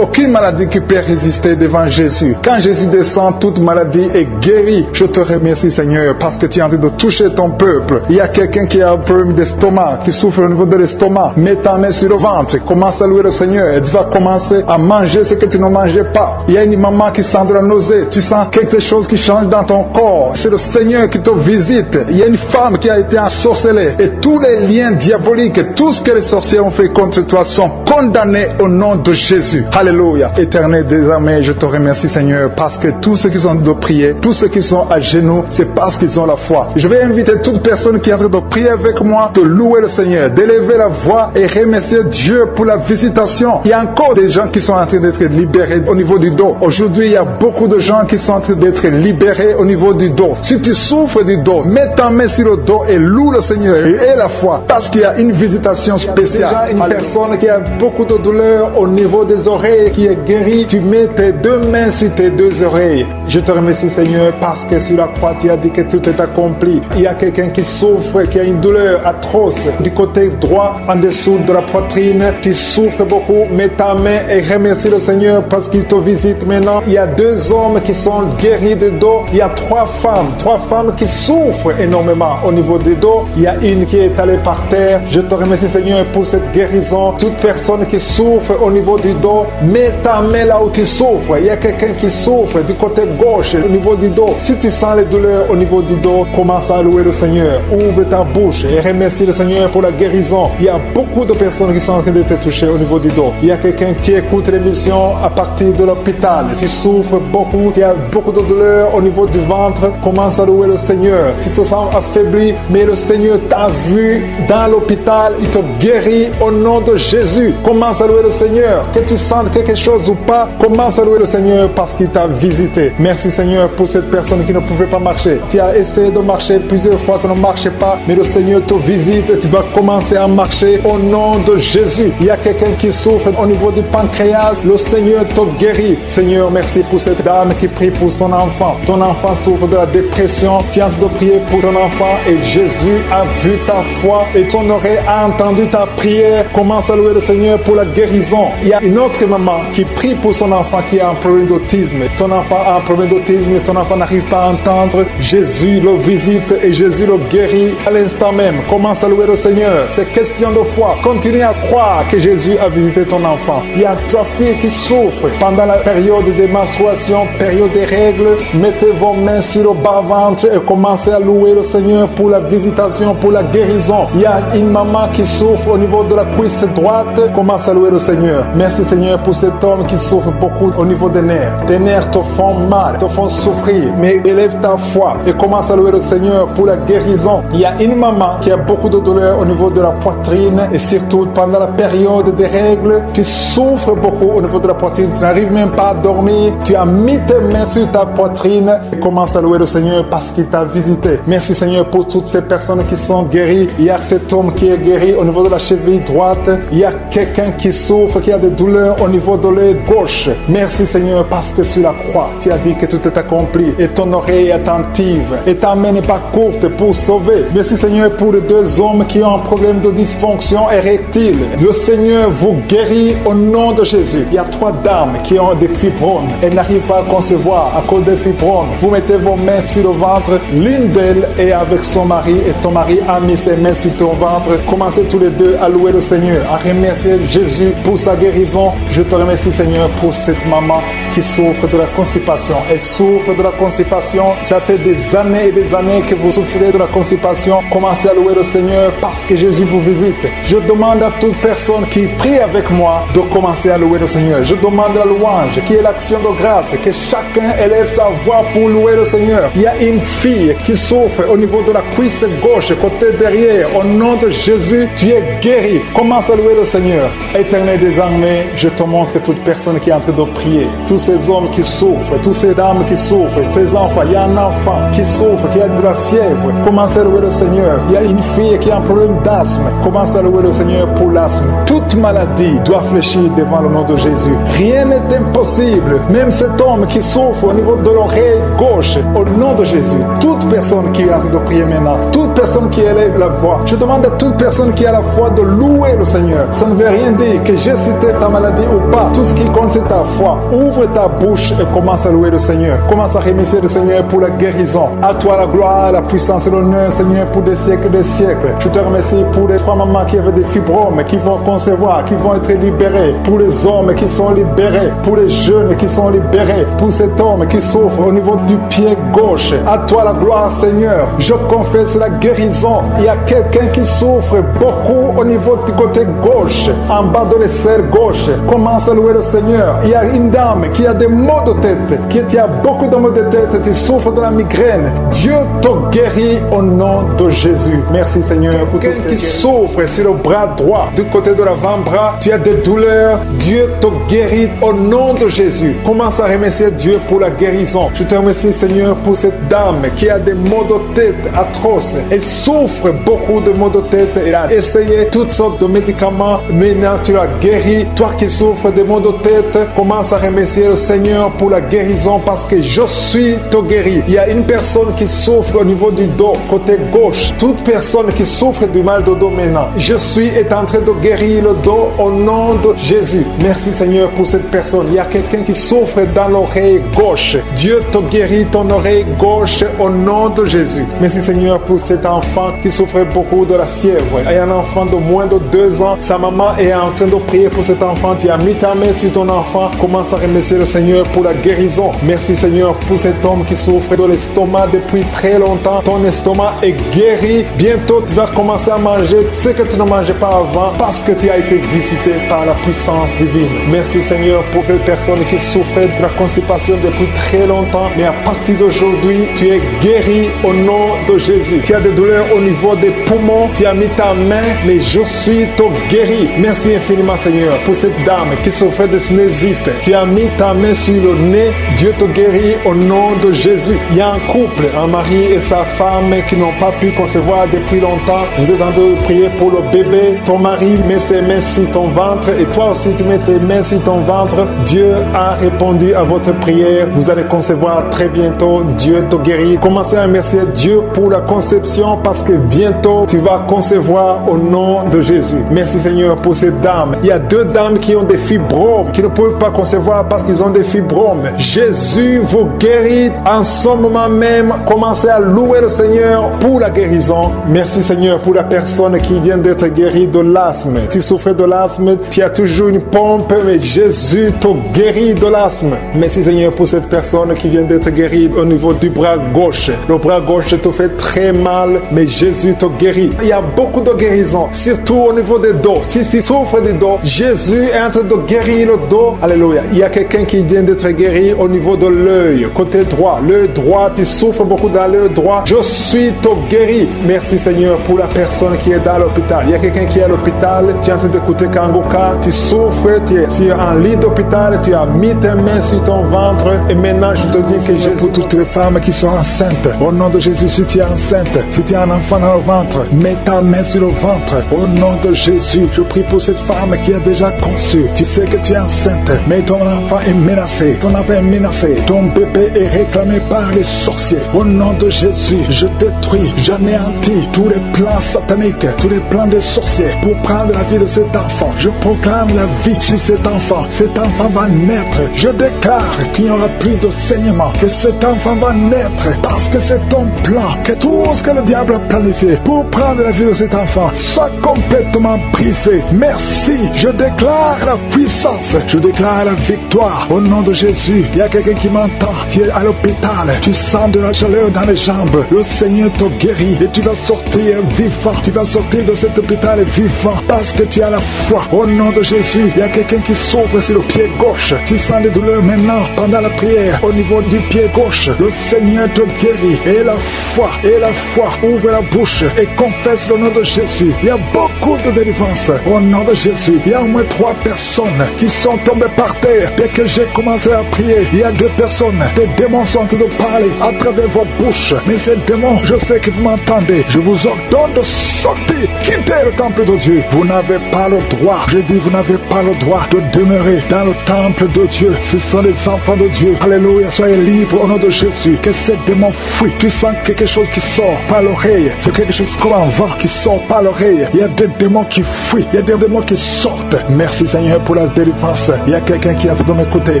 aucune maladie qui peut résister devant Jésus. Quand Jésus descend, toute maladie est guérie. Je te remercie, Seigneur, parce que tu es en train de toucher ton peuple. Il y a quelqu'un qui a un problème d'estomac, qui souffre au niveau de l'estomac. Mets ta main sur le ventre. Commence à louer le Seigneur. Et tu vas commencer à manger ce que tu ne mangeais pas. Il y a une maman qui sent de la nausée. Tu sens quelque chose qui change dans ton corps. C'est le Seigneur qui te visite. Il y a une femme qui a été ensorcelée. Et tous les liens diaboliques, tout ce que les sorciers ont fait contre toi sont condamnés au nom de Jésus. Alléluia. Éternel des armées, je te remercie, Seigneur, parce que tous ceux qui sont de prier, tous ceux qui sont à genoux, c'est parce qu'ils ont la foi. Je vais inviter toute personne qui est en train de prier avec moi de louer le Seigneur, d'élever la voix et remercier Dieu pour la visitation. Il y a encore des gens qui sont en train d'être libérés au niveau du dos. Aujourd'hui, il y a beaucoup de gens qui sont en train d'être libérés au niveau du dos. Si tu souffres du dos, mets ta main sur le dos et loue le Seigneur et aie la foi, parce qu'il y a une visitation spéciale. Déjà une personne qui a beaucoup de douleur au niveau des oreilles qui est guéri, tu mets tes deux mains sur tes deux oreilles. Je te remercie, Seigneur, parce que sur la croix, tu as dit que tout est accompli. Il y a quelqu'un qui souffre, qui a une douleur atroce du côté droit, en dessous de la poitrine. Tu souffres beaucoup. Mets ta main et remercie le Seigneur parce qu'il te visite maintenant. Il y a 2 hommes qui sont guéris de dos. Il y a 3 femmes qui souffrent énormément au niveau des dos. Il y a une qui est allée par terre. Je te remercie, Seigneur, pour cette guérison. Toute personne qui souffre au niveau du dos, mets ta main là où tu souffres. Il y a quelqu'un qui souffre du côté gauche, au niveau du dos. Si tu sens les douleurs au niveau du dos, commence à louer le Seigneur. Ouvre ta bouche et remercie le Seigneur pour la guérison. Il y a beaucoup de personnes qui sont en train de te toucher au niveau du dos. Il y a quelqu'un qui écoute l'émission à partir de l'hôpital. Tu souffres beaucoup, tu as beaucoup de douleurs au niveau du ventre. Commence à louer le Seigneur. Tu te sens affaibli, mais le Seigneur t'a vu dans l'hôpital. Il te guérit au nom de Jésus. Commence à louer le Seigneur. Que tu sentes quelque chose ou pas, commence à louer le Seigneur parce qu'il t'a visité. Merci, Seigneur, pour cette personne qui ne pouvait pas marcher. Tu as essayé de marcher plusieurs fois, ça ne marchait pas, mais le Seigneur te visite. Tu vas commencer à marcher au nom de Jésus. Il y a quelqu'un qui souffre au niveau du pancréas. Le Seigneur te guérit. Seigneur, merci pour cette dame qui prie pour son enfant. Ton enfant souffre de la dépression. Tu es en train de prier pour ton enfant et Jésus a vu ta foi et ton oreille a entendu ta prière. Commence à louer le Seigneur pour la guérison. Il y a une autre maman qui prie pour son enfant qui a un problème d'autisme. Ton enfant a un problème d'autisme, ton enfant n'arrive pas à entendre. Jésus le visite et Jésus le guérit à l'instant même. Commence à louer le Seigneur. C'est question de foi. Continue à croire que Jésus a visité ton enfant. Il y a 3 filles qui souffrent pendant la période de menstruation, période des règles. Mettez vos mains sur le bas-ventre et commencez à louer le Seigneur pour la visitation, pour la guérison. Il y a une maman qui souffre au niveau de la cuisse droite. Commence à louer le Seigneur. Merci, Seigneur, pour cet homme qui souffre beaucoup au niveau des nerfs. Tes nerfs te font mal, te font souffrir, mais élève ta foi et commence à louer le Seigneur pour la guérison. Il y a une maman qui a beaucoup de douleur au niveau de la poitrine et surtout pendant la période des règles, tu souffres beaucoup au niveau de la poitrine, tu n'arrives même pas à dormir, tu as mis tes mains sur ta poitrine et commence à louer le Seigneur parce qu'il t'a visité. Merci, Seigneur, pour toutes ces personnes qui sont guéries. Il y a cet homme qui est guéri au niveau de la cheville droite. Il y a quelqu'un qui souffre, qui a des douleurs au niveau de l'œil gauche. Merci, Seigneur, parce que sur la croix, tu as dit que tout est accompli et ton oreille est attentive et ta main n'est pas courte pour sauver. Merci, Seigneur, pour les 2 hommes qui ont un problème de dysfonction érectile. Le Seigneur vous guérit au nom de Jésus. Il y a 3 dames qui ont des fibromes. Elles n'arrivent pas à concevoir à cause des fibromes. Vous mettez vos mains sur le ventre. L'une d'elles est avec son mari et ton mari a mis ses mains sur ton ventre. Commencez tous les 2 à louer le Seigneur, à remercier Jésus pour sa guérison. Je te remercie, Seigneur, pour cette maman qui souffre de la constipation. Elle souffre de la constipation. Ça fait des années et des années que vous souffrez de la constipation. Commencez à louer le Seigneur parce que Jésus vous visite. Je demande à toute personne qui prie avec moi de commencer à louer le Seigneur. Je demande la louange, qui est l'action de grâce, que chacun élève sa voix pour louer le Seigneur. Il y a une fille qui souffre au niveau de la cuisse gauche, côté derrière. Au nom de Jésus, tu es guéri. Commence à louer le Seigneur. Éternel des armées, je te montre toute personne qui est en train de prier. Tous ces hommes qui souffrent, toutes ces dames qui souffrent, ces enfants. Il y a un enfant qui souffre, qui a de la fièvre. Commence à louer le Seigneur. Il y a une fille qui a un problème d'asthme. Commence à louer le Seigneur pour l'asthme. Toute maladie doit fléchir devant le nom de Jésus. Rien n'est impossible. Même cet homme qui souffre au niveau de l'oreille gauche, au nom de Jésus. Toute personne qui a de prier maintenant, toute personne qui élève la voix, je demande à toute personne qui a la foi de louer le Seigneur. Ça ne veut rien dire que j'ai cité ta maladie ou pas. Tout ce qui compte, c'est ta foi. Ouvre ta bouche et commence à louer le Seigneur. Commence à remercier le Seigneur pour la guérison. À toi la gloire, la puissance et l'honneur, Seigneur, pour des siècles et des siècles. Je te remercie pour les 3 mamans qui avaient des fibromes, qui vont concevoir, qui vont être libérés. Pour les hommes qui sont libérés. Pour les jeunes qui sont libérés. Pour cet homme qui souffre au niveau du pied gauche. À toi la gloire, Seigneur. Je confesse la guérison. Il y a quelqu'un qui souffre beaucoup au niveau du côté gauche, en bas de l'aisselle gauche. Commence à louer le Seigneur. Il y a une dame qui a des maux de tête, qui a beaucoup de maux de tête, qui souffre de la migraine. Dieu te guérit au nom de Jésus. Merci, Seigneur, pour quelqu'un qui souffre sur le bras droit, du côté de l'avant-bras. Tu as des douleurs. Dieu te guérit au nom de Jésus. Commence à remercier Dieu pour la guérison. Je te remercie, Seigneur, pour cette dame qui a des maux de tête atroces. Elle souffre beaucoup de maux de tête. Elle a essayé toutes sortes de médicaments. Maintenant, tu l'as guéri. Toi qui souffres des maux de tête, commence à remercier le Seigneur pour la guérison parce que je suis te guéri. Il y a une personne qui souffre au niveau du dos, côté gauche. Toute personne qui souffre du mal de dos maintenant, je est en train de guérir le dos au nom de Jésus. Merci Seigneur pour cette personne. Il y a quelqu'un qui souffre dans l'oreille gauche. Dieu te guérit ton oreille gauche au nom de Jésus. Merci Seigneur pour cet enfant qui souffre beaucoup de la fièvre. Il y a un enfant de moins de 2 ans. Sa maman est en train de prier pour cet enfant. Tu as mis ta main sur ton enfant. Commence à remercier le Seigneur pour la guérison. Merci Seigneur pour cet homme qui souffre de l'estomac depuis très longtemps. Ton estomac est guéri. Bientôt tu vas commencer à manger ce que tu ne mangeais pas avant parce que tu as été visité par la puissance divine. Merci Seigneur pour cette personne qui souffrait de la constipation depuis très longtemps, mais à partir d'aujourd'hui, tu es guéri au nom de Jésus. Tu as des douleurs au niveau des poumons, tu as mis ta main, mais je suis te guéri. Merci infiniment Seigneur pour cette dame qui souffrait de sinusite. Tu as mis ta main sur le nez, Dieu te guérit au nom de Jésus. Il y a un couple, un mari et sa femme qui n'ont pas pu concevoir depuis longtemps. Vous êtes en train de prier pour le bébé. Ton mari met ses mains sur ton ventre et toi aussi tu mets tes mains sur ton ventre. Dieu a répondu à votre prière. Vous allez concevoir très bientôt. Dieu te guérit. Commencez à remercier Dieu pour la conception parce que bientôt tu vas concevoir au nom de Jésus. Merci Seigneur pour ces dames. Il y a 2 dames qui ont des fibromes, qui ne peuvent pas concevoir parce qu'ils ont des fibromes. Jésus vous guérit en ce moment même. Commencez à louer le Seigneur pour la guérison. Merci Seigneur pour la personne qui vient d'être guérie de l'asthme. Tu souffres de l'asthme, tu as toujours une pompe, mais Jésus te guérit de l'asthme. Merci Seigneur pour cette personne qui vient d'être guérie au niveau du bras gauche. Le bras gauche te fait très mal, mais Jésus te guérit. Il y a beaucoup de guérisons, surtout au niveau des dos. Si tu souffres du dos, Jésus est en train de guérir le dos. Alléluia. Il y a quelqu'un qui vient d'être guéri au niveau de l'œil, côté droit. L'œil droit, tu souffres beaucoup dans l'œil droit. Je suis te guéri. Merci Seigneur pour la personne qui est dans l'hôpital. Il y a quelqu'un qui est à l'hôpital, tu es en train d'écouter Kangoka, tu souffres, tu es en lit d'hôpital, tu as mis tes mains sur ton ventre et maintenant je te dis que Jésus, pour toutes les femmes qui sont enceintes, au nom de Jésus, si tu es enceinte, si tu as un enfant dans le ventre, mets ta main sur le ventre, au nom de Jésus. Je prie pour cette femme qui a déjà conçu. Tu sais que tu es enceinte, mais ton enfant est menacé, ton enfant est menacé, ton bébé est réclamé par les sorciers. Au nom de Jésus, je détruis, j'anéantis tous les plans sataniques, tous les plans des sorciers pour prendre la vie de cet enfant. Je proclame la vie sur cet enfant. Cet enfant va naître. Je déclare qu'il n'y aura plus de saignement, que cet enfant va naître parce que c'est ton plan, que tout ce que le diable a planifié pour prendre la vie de cet enfant soit complètement brisé. Merci. Je déclare la puissance. Je déclare la victoire au nom de Jésus. Il y a quelqu'un qui m'entend. Tu es à l'hôpital. Tu sens de la chaleur dans les jambes. Le Seigneur te guérit et tu vas sortir vivant. Tu vas sortir de cet hôpital vivant parce que tu as la foi. Au nom de Jésus, il y a quelqu'un qui souffre sur le pied gauche. Tu sens des douleurs maintenant pendant la prière au niveau du pied gauche. Le Seigneur te guérit. Et la foi, ouvre la bouche et confesse le nom de Jésus. Il y a beaucoup de délivrance au nom de Jésus. Il y a au moins 3 personnes qui sont tombées par terre. Dès que j'ai commencé à prier, il y a 2 personnes. Des démons sont en train de parler à travers vos bouches. Mais ces démons, je sais que vous m'entendez. Je vous ordonne de sortir, quitter le temple de Dieu. Vous n'avez pas le droit. Je dis, vous n'avez pas le droit de demeurer dans le temple de Dieu. Ce sont les enfants de Dieu. Alléluia. Soyez libres au nom de Jésus. Que ces démons fuient. Tu sens quelque chose qui sort par l'oreille. C'est quelque chose comme un vent qui sort par l'oreille. Il y a des démons qui fuient. Il y a des démons qui sortent. Merci Seigneur pour la délivrance. Il y a quelqu'un qui a de m'écouter.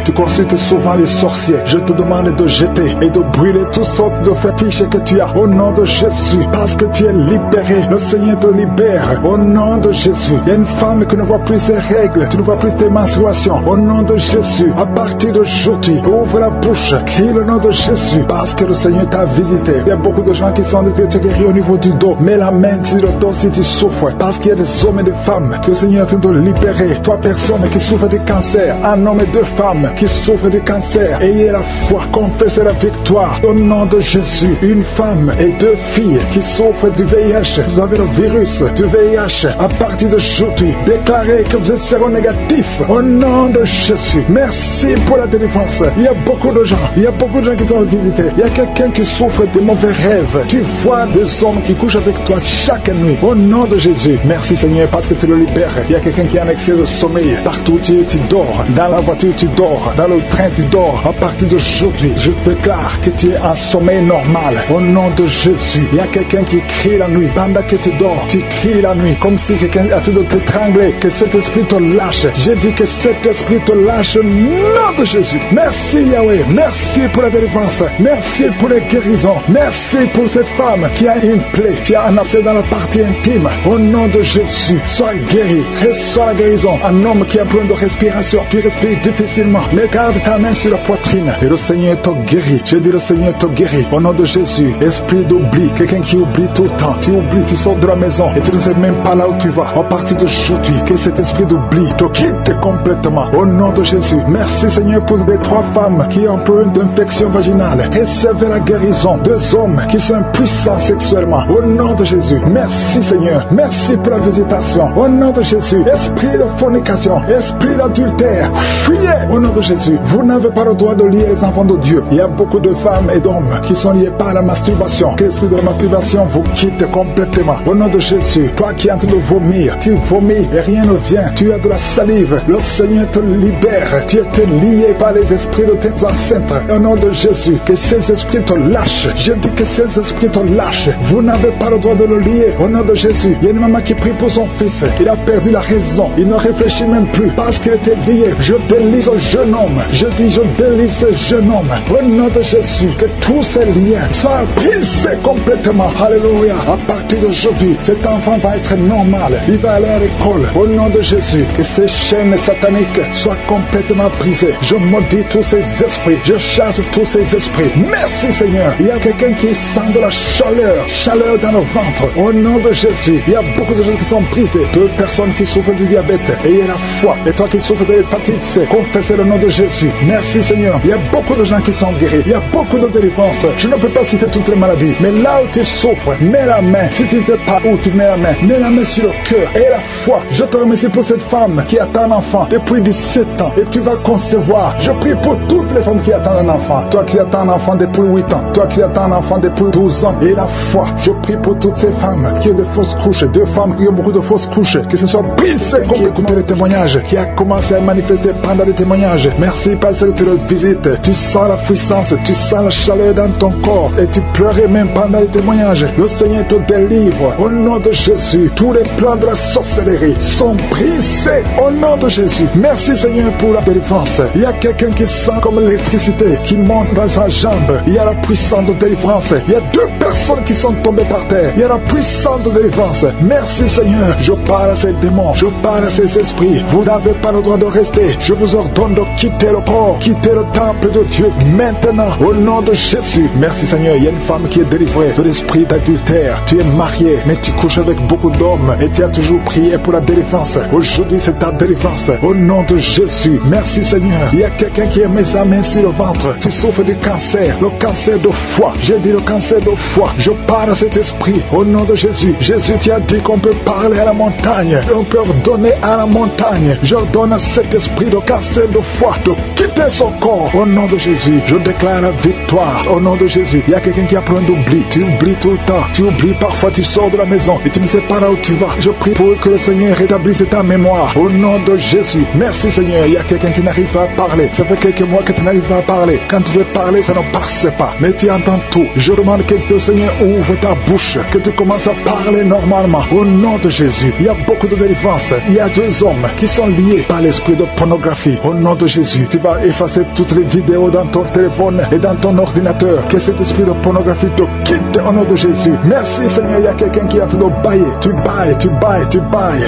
Tu consultes souvent les sorciers. Je te demande de jeter et de brûler toutes sortes de fétiches que tu as au nom de Jésus. Parce que tu es libéré. Le Seigneur te libère au nom de Jésus. Il y a une femme qui ne voit plus ses règles. Tu ne vois plus tes menstruations. Au nom de Jésus. À partir d'aujourd'hui, ouvre la bouche. Crie le nom de Jésus. Parce que le Seigneur t'a visité. Il y a beaucoup de gens qui sont en train de te guérir au niveau du dos. Mets la main sur le dos si tu souffres. Parce qu'il y a des hommes et des femmes que le Seigneur est en train de libérer. 3 personnes qui souffrent de cancer. Un homme et 2 femmes qui souffrent de cancer. Ayez la foi. Confessez la victoire. Au nom de Jésus. Une femme et 2 filles qui souffrent du VIH. Vous avez le virus du VIH. À partir d'aujourd'hui, déclarez que vous êtes séronégatif. Au nom de Jésus. Merci pour la délivrance. Il y a beaucoup de gens. Il y a beaucoup de gens qui sont visités. Il y a quelqu'un qui souffre de mauvais rêves. Tu vois des hommes qui couchent avec toi chaque nuit. Au nom de Jésus. Merci Seigneur parce que tu le libères. Il y a quelqu'un qui est en excès de sommeil. Partout où tu es, tu dors. Dans la voiture, tu dors. Dans le train, tu dors. À partir d'aujourd'hui, je déclare que tu es en sommeil normal. Au nom de Jésus, il y a quelqu'un qui crie la nuit. Pendant que tu dors, tu cries la nuit. Comme si quelqu'un a tout de t'étrangler. Que cet esprit te lâche. J'ai dit que cet esprit te lâche au nom de Jésus. Merci Yahweh. Merci pour la délivrance. Merci pour les guérisons. Merci pour cette femme qui a une plaie, qui a un abcès dans la partie intime. Au nom de Jésus, sois guéri. Reçois la guérison. Un homme qui a besoin de respiration, tu respires difficilement. Mais garde ta main sur la poitrine et le Seigneur te guérit. J'ai dit le Seigneur te guérit. Au nom de Jésus, esprit d'oubli, quelqu'un qui oublie tout le temps. Tu oublies, tu sors de la maison et tu ne sais même pas là où tu vas. À partir d'aujourd'hui, que cet esprit d'oubli te quitte complètement. Au nom de Jésus, merci Seigneur pour les 3 femmes qui ont peu d'infection vaginale. Recevez la guérison. 2 hommes qui sont puissants sexuellement. Au nom de Jésus, merci Seigneur. Merci pour la visitation. Au nom de Jésus, esprit de fornication, esprit d'adultère, fuyez. Au nom de Jésus, vous n'avez pas le droit de lier les enfants de Dieu. Il y a beaucoup de femmes et d'hommes qui sont liés par la masturbation. Que l'esprit de la masturbation vous quitte complètement. Au nom de Jésus, toi qui es en train de vomir, tu vomis et rien ne vient. Tu as de la salive. Le Seigneur te libère. Tu étais lié par les esprits de tes ancêtres. Au nom de Jésus, que ces esprits te lâchent. Je dis que ces esprits te lâchent. Vous n'avez pas le droit de le lier. Au nom de Jésus, il y a une maman qui prie pour son fils. Il a perdu la raison. Il ne réfléchit même plus parce qu'il était lié. Je délie ce jeune homme. Je dis, je délie ce jeune homme. Au nom de Jésus, que tous ces liens soient brisés complètement. Alléluia. À partir d'aujourd'hui, cet enfant va être normal. Il va aller à l'école. Au nom de Jésus, que ces chaînes sataniques soient complètement brisées. Je maudis tous ces esprits. Je chasse tous ces esprits. Merci Seigneur. Il y a quelqu'un qui sent de la chaleur dans le ventre. Au nom de Jésus, il y a beaucoup de gens qui sont brisés. 2 personnes qui souffrent du diabète. Ayez la foi. Et toi qui souffres de l'hépatite C, confessez le nom de Jésus. Merci Seigneur. Il y a beaucoup de gens qui sont guéris. Il y a beaucoup de délivrance. Je ne peux pas citer toutes les maladies. Mais là où tu souffres, mets la main. Si tu ne sais pas où tu mets la main sur le cœur. Et la foi. Je te remercie pour cette femme qui attend un enfant depuis 17 ans. Et tu vas concevoir. Je prie pour toutes les femmes qui attendent un enfant. Toi qui attends un enfant depuis 8 ans. Toi qui attends un enfant depuis 12 ans. Et la foi. Je prie pour toutes ces femmes qui ont de fausses couches. 2 femmes qui ont beaucoup de fausses couches. Que ce soit brisé. Qui écoutent les témoignages. Qui a commencé à manifester pendant les témoignages. Merci parce que tu le visites. Tu sens la puissance. Tu sens la chaleur dans ton corps. Et tu pleurais même pendant les témoignages. Le Seigneur te délivre. Au nom de Jésus. Tous les plans de la sorcellerie sont brisés. Au nom de Jésus. Merci Seigneur pour la délivrance. Il y a quelqu'un qui sent comme l'électricité qui monte dans sa jambe. Il y a la puissance de délivrance. Il y a 2 personnes qui sont tombées par terre. Il y a la puissance de délivrance. Merci Seigneur. Je parle à ces démons. Je parle à ces esprits. Vous n'avez pas le droit de rester. Je vous ordonne de quitter le corps. Quitter le temple de Dieu. Maintenant. Au nom de Jésus. Merci Seigneur. Il y a une femme qui est délivrée de l'esprit d'adultère. Tu es marié, mais tu couches avec beaucoup d'hommes. Et tu as toujours prié pour la délivrance. Aujourd'hui, c'est ta délivrance. Au nom de Jésus. Merci Seigneur. Il y a quelqu'un qui a mis sa main sur le ventre. Tu souffres du cancer. Le cancer de foie. J'ai dit le cancer de foie. Je parle à cet esprit. Au nom de Jésus. Jésus, tu as dit qu'on peut parler à la montagne. On peut ordonner à la montagne. J'ordonne à cet esprit de cancer de foie de quitter son corps. Au nom de Jésus. Je déclare la victoire. Au nom de Jésus. Il y a quelqu'un qui a plein d'oubli. Tu oublies tout le temps. Tu oublies parfois. Tu sors de la maison et tu ne sais pas là où tu vas. Je prie pour que le Seigneur rétablisse ta mémoire. Au nom de Jésus. Merci Seigneur. Il y a quelqu'un qui n'arrive pas à parler. Ça fait quelques mois que tu n'arrives pas à parler. Quand tu veux parler, ça ne passe pas. Mais tu entends tout. Je demande que le Seigneur ouvre ta bouche. Que tu commences à parler normalement. Au nom de Jésus. Il y a beaucoup de délivrance. Il y a 2 hommes qui sont liés par l'esprit de pornographie. Au nom de Jésus. Tu vas effacer toutes les vidéos dans ton téléphone et dans ton ordinateur. Que cet esprit de pornographie te quitte au nom de Jésus. Merci Seigneur. Il y a quelqu'un qui est en train de bailler. Tu bailles.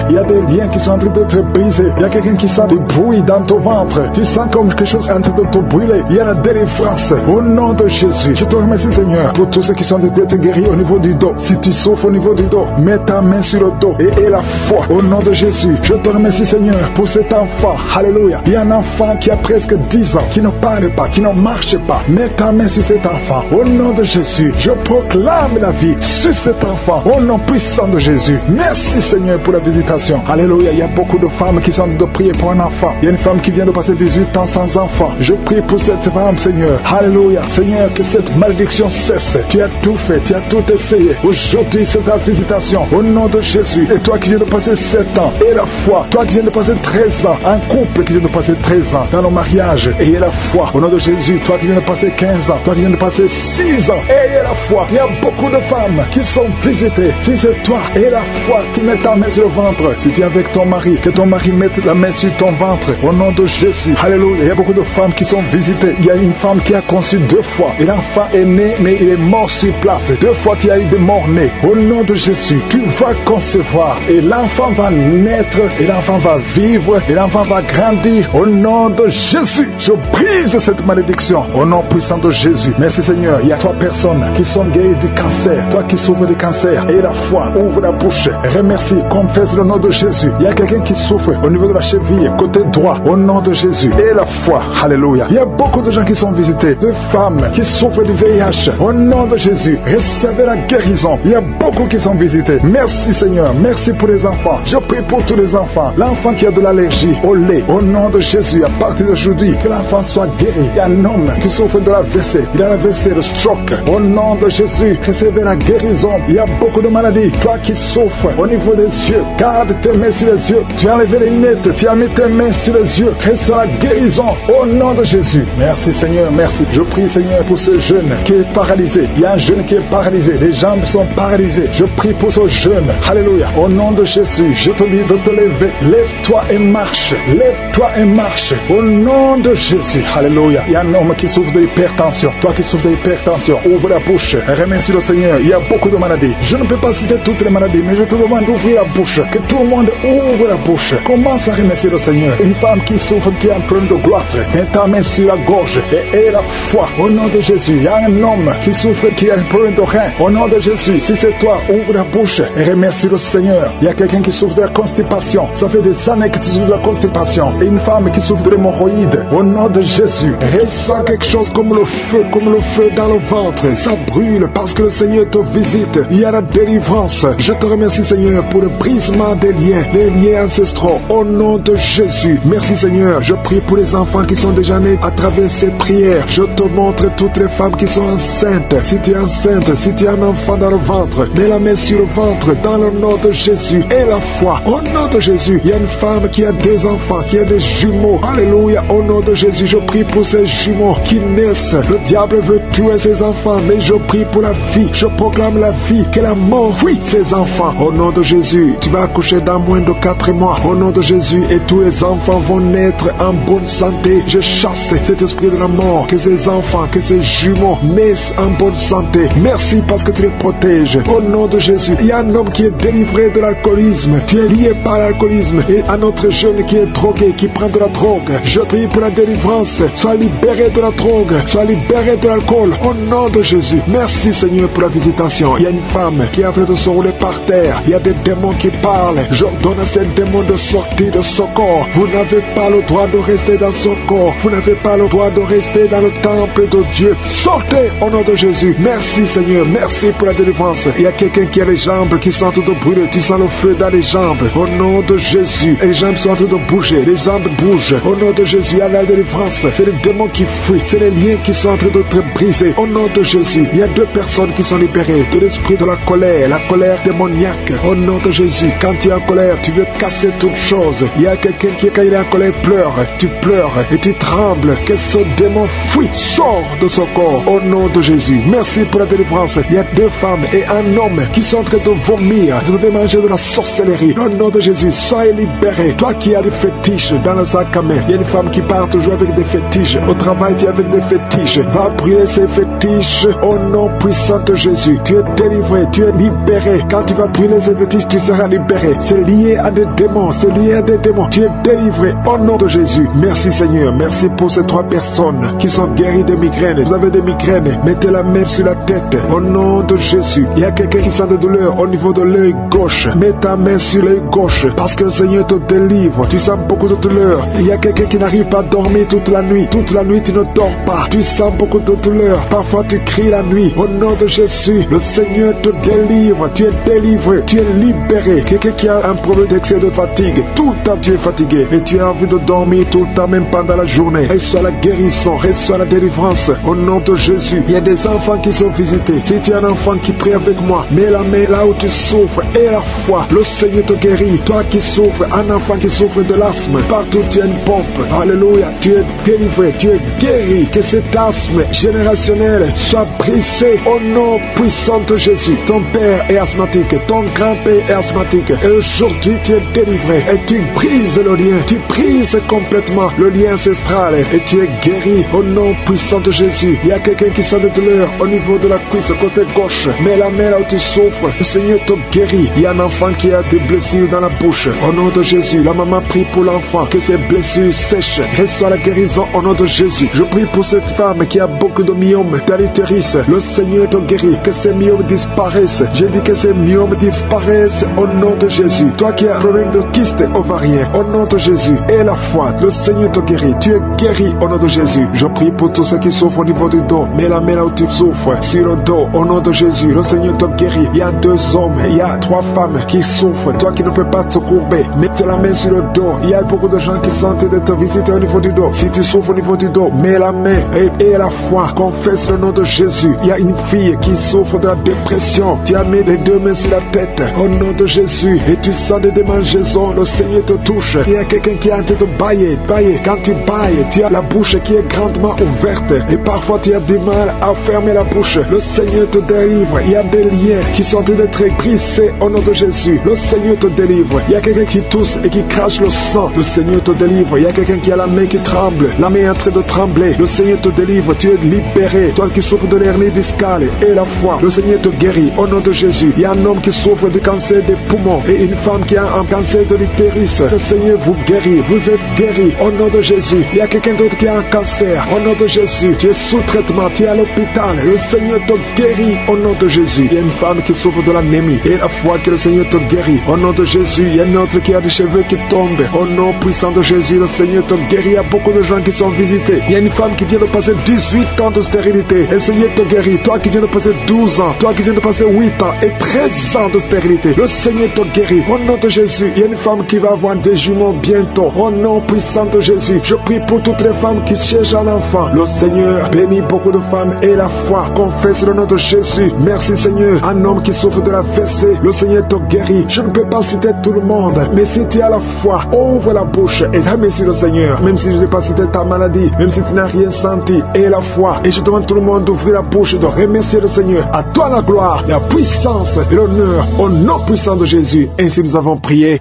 Il y a des liens qui sont en train d'être brisés. Il y a quelqu'un qui sent du bruit dans ton ventre. Tu sens comme quelque chose est en train de te brûler. Il y a la délivrance. Au nom de Jésus. Je te remercie Seigneur pour tous ceux qui sont d'être guéris au niveau du dos. Si tu souffres au niveau du dos, mets ta main sur le dos et la foi. Au nom de Jésus. Je te remercie Seigneur pour cet enfant. Alléluia. Il y a un enfant qui a presque 10 ans, qui ne parle pas, qui ne marche pas. Mets ta main sur cet enfant. Au nom de Jésus. Je proclame la vie sur cet enfant. Au nom puissant de Jésus. Merci Seigneur pour la visitation. Alléluia. Il y a beaucoup de femmes qui sont en train de prier pour un enfant. Il y a une femme qui vient de passer 18 ans sans enfant. Je prie pour cette femme Seigneur. Alléluia. Seigneur, que cette malédiction cesse. Tu as tout fait. Tu as tout essayé. Aujourd'hui c'est ta visitation. Au nom de Jésus. Et toi qui viens de passer 7 18 ans, et la foi. Toi qui viens de passer 13 ans, un couple qui vient de passer 13 ans dans nos mariages, ayez la foi. Au nom de Jésus, toi qui viens de passer 15 ans, toi qui viens de passer 6 ans, ayez la foi. Il y a beaucoup de femmes qui sont visitées. Si c'est toi, ayez la foi, tu mets ta main sur le ventre. Si tu es avec ton mari, que ton mari mette la main sur ton ventre. Au nom de Jésus, alléluia. Il y a beaucoup de femmes qui sont visitées. Il y a une femme qui a conçu 2 fois. Et l'enfant est né, mais il est mort sur place. 2 fois, tu as eu des morts-nés. Au nom de Jésus, tu vas concevoir. Et l'enfant va naître, et l'enfant va vivre, et l'enfant va grandir. Au nom de Jésus, je brise cette malédiction. Au nom puissant de Jésus. Merci Seigneur. Il y a 3 personnes qui sont guéries du cancer. Toi qui souffres du cancer, et la foi, ouvre la bouche. Remercie, confesse le nom de Jésus. Il y a quelqu'un qui souffre au niveau de la cheville, côté droit. Au nom de Jésus. Et la foi. Alléluia. Il y a beaucoup de gens qui sont visités. De femmes qui souffrent du VIH. Au nom de Jésus. Recevez la guérison. Il y a beaucoup qui sont visités. Merci Seigneur. Merci pour les enfants. Je prie pour tous les enfants. L'enfant qui a de l'allergie au lait. Au nom de Jésus. À partir d'aujourd'hui, que l'enfant soit guéri. Il y a un homme qui souffre de l'AVC. Il a l'AVC, le stroke. Au nom de Jésus. Recevez la guérison. Il y a beaucoup de maladies. Toi qui souffres au niveau des yeux. Garde tes mains sur les yeux. Tu as enlevé les lunettes. Tu as mis tes mains sur les yeux. Reçois la guérison. Au nom de Jésus. Merci Seigneur. Merci. Je prie Seigneur pour ce jeune qui est paralysé. Il y a un jeune qui est paralysé. Les jambes sont paralysées. Je prie pour ce jeune. Alléluia. Au nom de Jésus, je te dis de te lever. Lève-toi et marche. Lève-toi et marche. Au nom de Jésus. Alléluia. Il y a un homme qui souffre de l'hypertension. Toi qui souffres de l'hypertension, ouvre la bouche. Remercie le Seigneur. Il y a beaucoup de maladies. Je ne peux pas citer toutes les maladies, mais je te demande d'ouvrir la bouche. Que tout le monde ouvre la bouche. Commence à remercier le Seigneur. Une femme qui souffre, qui est en train de gloître. Mets ta main sur la gorge et aie la foi. Au nom de Jésus. Il y a un homme qui souffre, qui a un problème de rein. Au nom de Jésus. Si c'est toi, ouvre la bouche et remercie le Seigneur. Il y a quelqu'un qui souffre de la constipation. Ça fait des années que tu souffres de la constipation. Et une femme qui souffre de l'hémorroïde. Au nom de Jésus. Ressens quelque chose comme le feu dans le ventre. Ça brûle parce que le Seigneur te visite. Il y a la délivrance. Je te remercie Seigneur pour le brisement des liens, les liens ancestraux. Au nom de Jésus. Merci Seigneur. Je prie pour les enfants qui sont déjà nés à travers ces prières. Je te montre toutes les femmes qui sont enceintes. Si tu es enceinte, si tu as un enfant dans le ventre, mets la main sur le ventre dans le nom de Jésus. Et la foi. Au nom de Jésus. Il y a une femme qui a 2 enfants, qui a des jumeaux. Alléluia. Au nom de Jésus, je prie pour ces jumeaux qui naissent. Le diable veut tuer ses enfants, mais je prie pour la vie. Je proclame la vie, que la mort fuit ses enfants. Au nom de Jésus, tu vas accoucher dans moins de 4 mois. Au nom de Jésus, et tous les enfants vont naître en bonne santé. Je chasse cet esprit de la mort, que ces enfants, que ces jumeaux naissent en bonne santé. Merci parce que tu les protèges. Au nom de Jésus, il y a un homme qui est délivré de l'alcoolisme. Tu es lié par l'alcoolisme. Et un autre jeune qui est drogué, qui prend de la drogue. Je prie pour la délivrance. Sois libéré de la drogue. Sois libéré de l'alcool. Au nom de Jésus. Merci Seigneur pour la visitation. Il y a une femme qui est en train de se rouler par terre. Il y a des démons qui parlent. J'ordonne à ces démons de sortir de ce corps. Vous n'avez pas le droit de rester dans ce corps. Vous n'avez pas le droit de rester dans le temple de Dieu. Sortez au nom de Jésus. Merci Seigneur. Merci pour la délivrance. Il y a quelqu'un qui a les jambes qui sont en train de brûler. Tu sens le feu dans les jambes. Au nom de Jésus. Et les jambes sont en train de bouger. Les jambes bougent. Au nom de Jésus. Il y a la délivrance. C'est les démons qui fuient. C'est les liens qui sont en train de te briser. Au nom de Jésus. Il y a 2 personnes qui sont libérées de l'esprit de la colère démoniaque. Au nom de Jésus. Quand tu es en colère, tu veux casser toute chose. Il y a quelqu'un qui, quand il est en colère, pleure. Tu pleures et tu trembles. Que ce démon fuit. Sors de ce corps. Au nom de Jésus. Merci pour la délivrance. Il y a 2 femmes et un homme qui sont en train de vomir. Vous avez mangé de la sorcellerie. Au nom de Jésus, soyez libérés. Toi qui as des fétiches dans le sac à main. Il y a une femme qui part toujours avec des fétiches. Au travail, tu es avec des fétiches. Va brûler ces fétiches. Au nom puissant de Jésus. Tu es délivré. Tu es libéré. Quand tu vas brûler ces fétiches, tu seras libéré. C'est lié à des démons. C'est lié à des démons. Tu es délivré. Au nom de Jésus. Merci Seigneur. Merci pour ces 3 personnes qui sont guéries de migraines. Vous avez des migraines. Mettez la main sur la tête. Au nom de Jésus. Il y a quelqu'un qui sent de douleur au niveau de l'œil gauche. Mets ta main sur l'œil gauche. Parce que le Seigneur te délivre. Tu sens beaucoup de douleur. Il y a quelqu'un qui n'arrive pas à dormir toute la nuit. Toute la nuit, tu ne dors pas. Tu sens beaucoup de douleur. Parfois, tu cries la nuit. Au nom de Jésus, le Seigneur te délivre. Tu es délivré. Tu es libéré. Quelqu'un qui a un problème d'excès de fatigue. Tout le temps, tu es fatigué. Et tu as envie de dormir tout le temps, même pendant la journée. Reçois la guérison. Reçois la délivrance. Au nom de Jésus. Il y a des enfants qui sont visités. Si tu as un enfant qui prie avec moi, mets la main là où tu souffres. Et la foi. Le Seigneur te guéri. Toi qui souffres, un enfant qui souffre de l'asthme, partout tu as une pompe. Alléluia, tu es délivré, tu es guéri. Que cet asthme générationnel soit brisé au nom puissant de Jésus. Ton père est asthmatique, ton grand-père est asthmatique. Et aujourd'hui tu es délivré et tu brises le lien. Tu brises complètement le lien ancestral et tu es guéri au nom puissant de Jésus. Il y a quelqu'un qui sent de douleur au niveau de la cuisse, côté gauche. Mais la main là où tu souffres, le Seigneur te guérit. Il y a un enfant qui a des blessures dans la bouche. Au nom de Jésus, la maman prie pour l'enfant, que ses blessures sèchent. Reçois la guérison au nom de Jésus. Je prie pour cette femme qui a beaucoup de myomes dans l'utérus. Le Seigneur te guérit. Que ces myomes disparaissent. Je dis que ces myomes disparaissent au nom de Jésus. Toi qui as un problème de kyste ovarien, au nom de Jésus, et la foi, le Seigneur te guérit. Tu es guéri au nom de Jésus. Je prie pour tous ceux qui souffrent au niveau du dos. Mets la main là où tu souffres, sur le dos, au nom de Jésus. Le Seigneur te guérit. Il y a 2 hommes, il y a 3 femmes qui souffrent. Toi qui ne peux pas te courber, mets la main sur le dos. Il y a beaucoup de gens qui sentent de te visiter au niveau du dos. Si tu souffres au niveau du dos, mets la main et la foi. Confesse le nom de Jésus. Il y a une fille qui souffre de la dépression. Tu as mis les 2 mains sur la tête, au nom de Jésus. Et tu sens des démangeaisons. Le Seigneur te touche. Il y a quelqu'un qui a en train de bailler. Quand tu bailles, tu as la bouche qui est grandement ouverte. Et parfois tu as du mal à fermer la bouche. Le Seigneur te délivre. Il y a des liens qui sont en train d'être brisés au nom de Jésus. Le Seigneur te délivre. Il y a quelqu'un qui tousse et qui crache le sang. Le Seigneur te délivre. Il y a quelqu'un qui a la main qui tremble. La main est en train de trembler. Le Seigneur te délivre. Tu es libéré. Toi qui souffres de l'hernie discale et la foi, le Seigneur te guérit au nom de Jésus. Il y a un homme qui souffre du cancer des poumons et une femme qui a un cancer de l'utérus. Le Seigneur vous guérit. Vous êtes guéris au nom de Jésus. Il y a quelqu'un d'autre qui a un cancer. Au nom de Jésus, tu es sous traitement. Tu es à l'hôpital. Le Seigneur te guérit au nom de Jésus. Il y a une femme qui souffre de l'anémie et la foi que le Seigneur te guérit au nom de Jésus. Il y a une autre qui a des cheveux qui tombent. Au nom puissant de Jésus, le Seigneur te guérit. Il y a beaucoup de gens qui sont visités. Il y a une femme qui vient de passer 18 ans de stérilité. Et le Seigneur te guérit. Toi qui viens de passer 12 ans. Toi qui viens de passer 8 ans et 13 ans de stérilité. Le Seigneur te guérit. Au nom de Jésus, il y a une femme qui va avoir des jumeaux bientôt. Au nom puissant de Jésus, je prie pour toutes les femmes qui cherchent un enfant. Le Seigneur bénit beaucoup de femmes et la foi. Confesse le nom de Jésus. Merci Seigneur. Un homme qui souffre de la fessée. Le Seigneur te guérit. Je ne peux pas citer tout le monde, mais si tu as la foi, ouvre la bouche et remercie le Seigneur. Même si je n'ai pas cité ta maladie, même si tu n'as rien senti, et la foi. Et je demande tout le monde d'ouvrir la bouche et de remercier le Seigneur. À toi la gloire, la puissance et l'honneur au nom puissant de Jésus. Ainsi nous avons prié.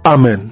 Amen.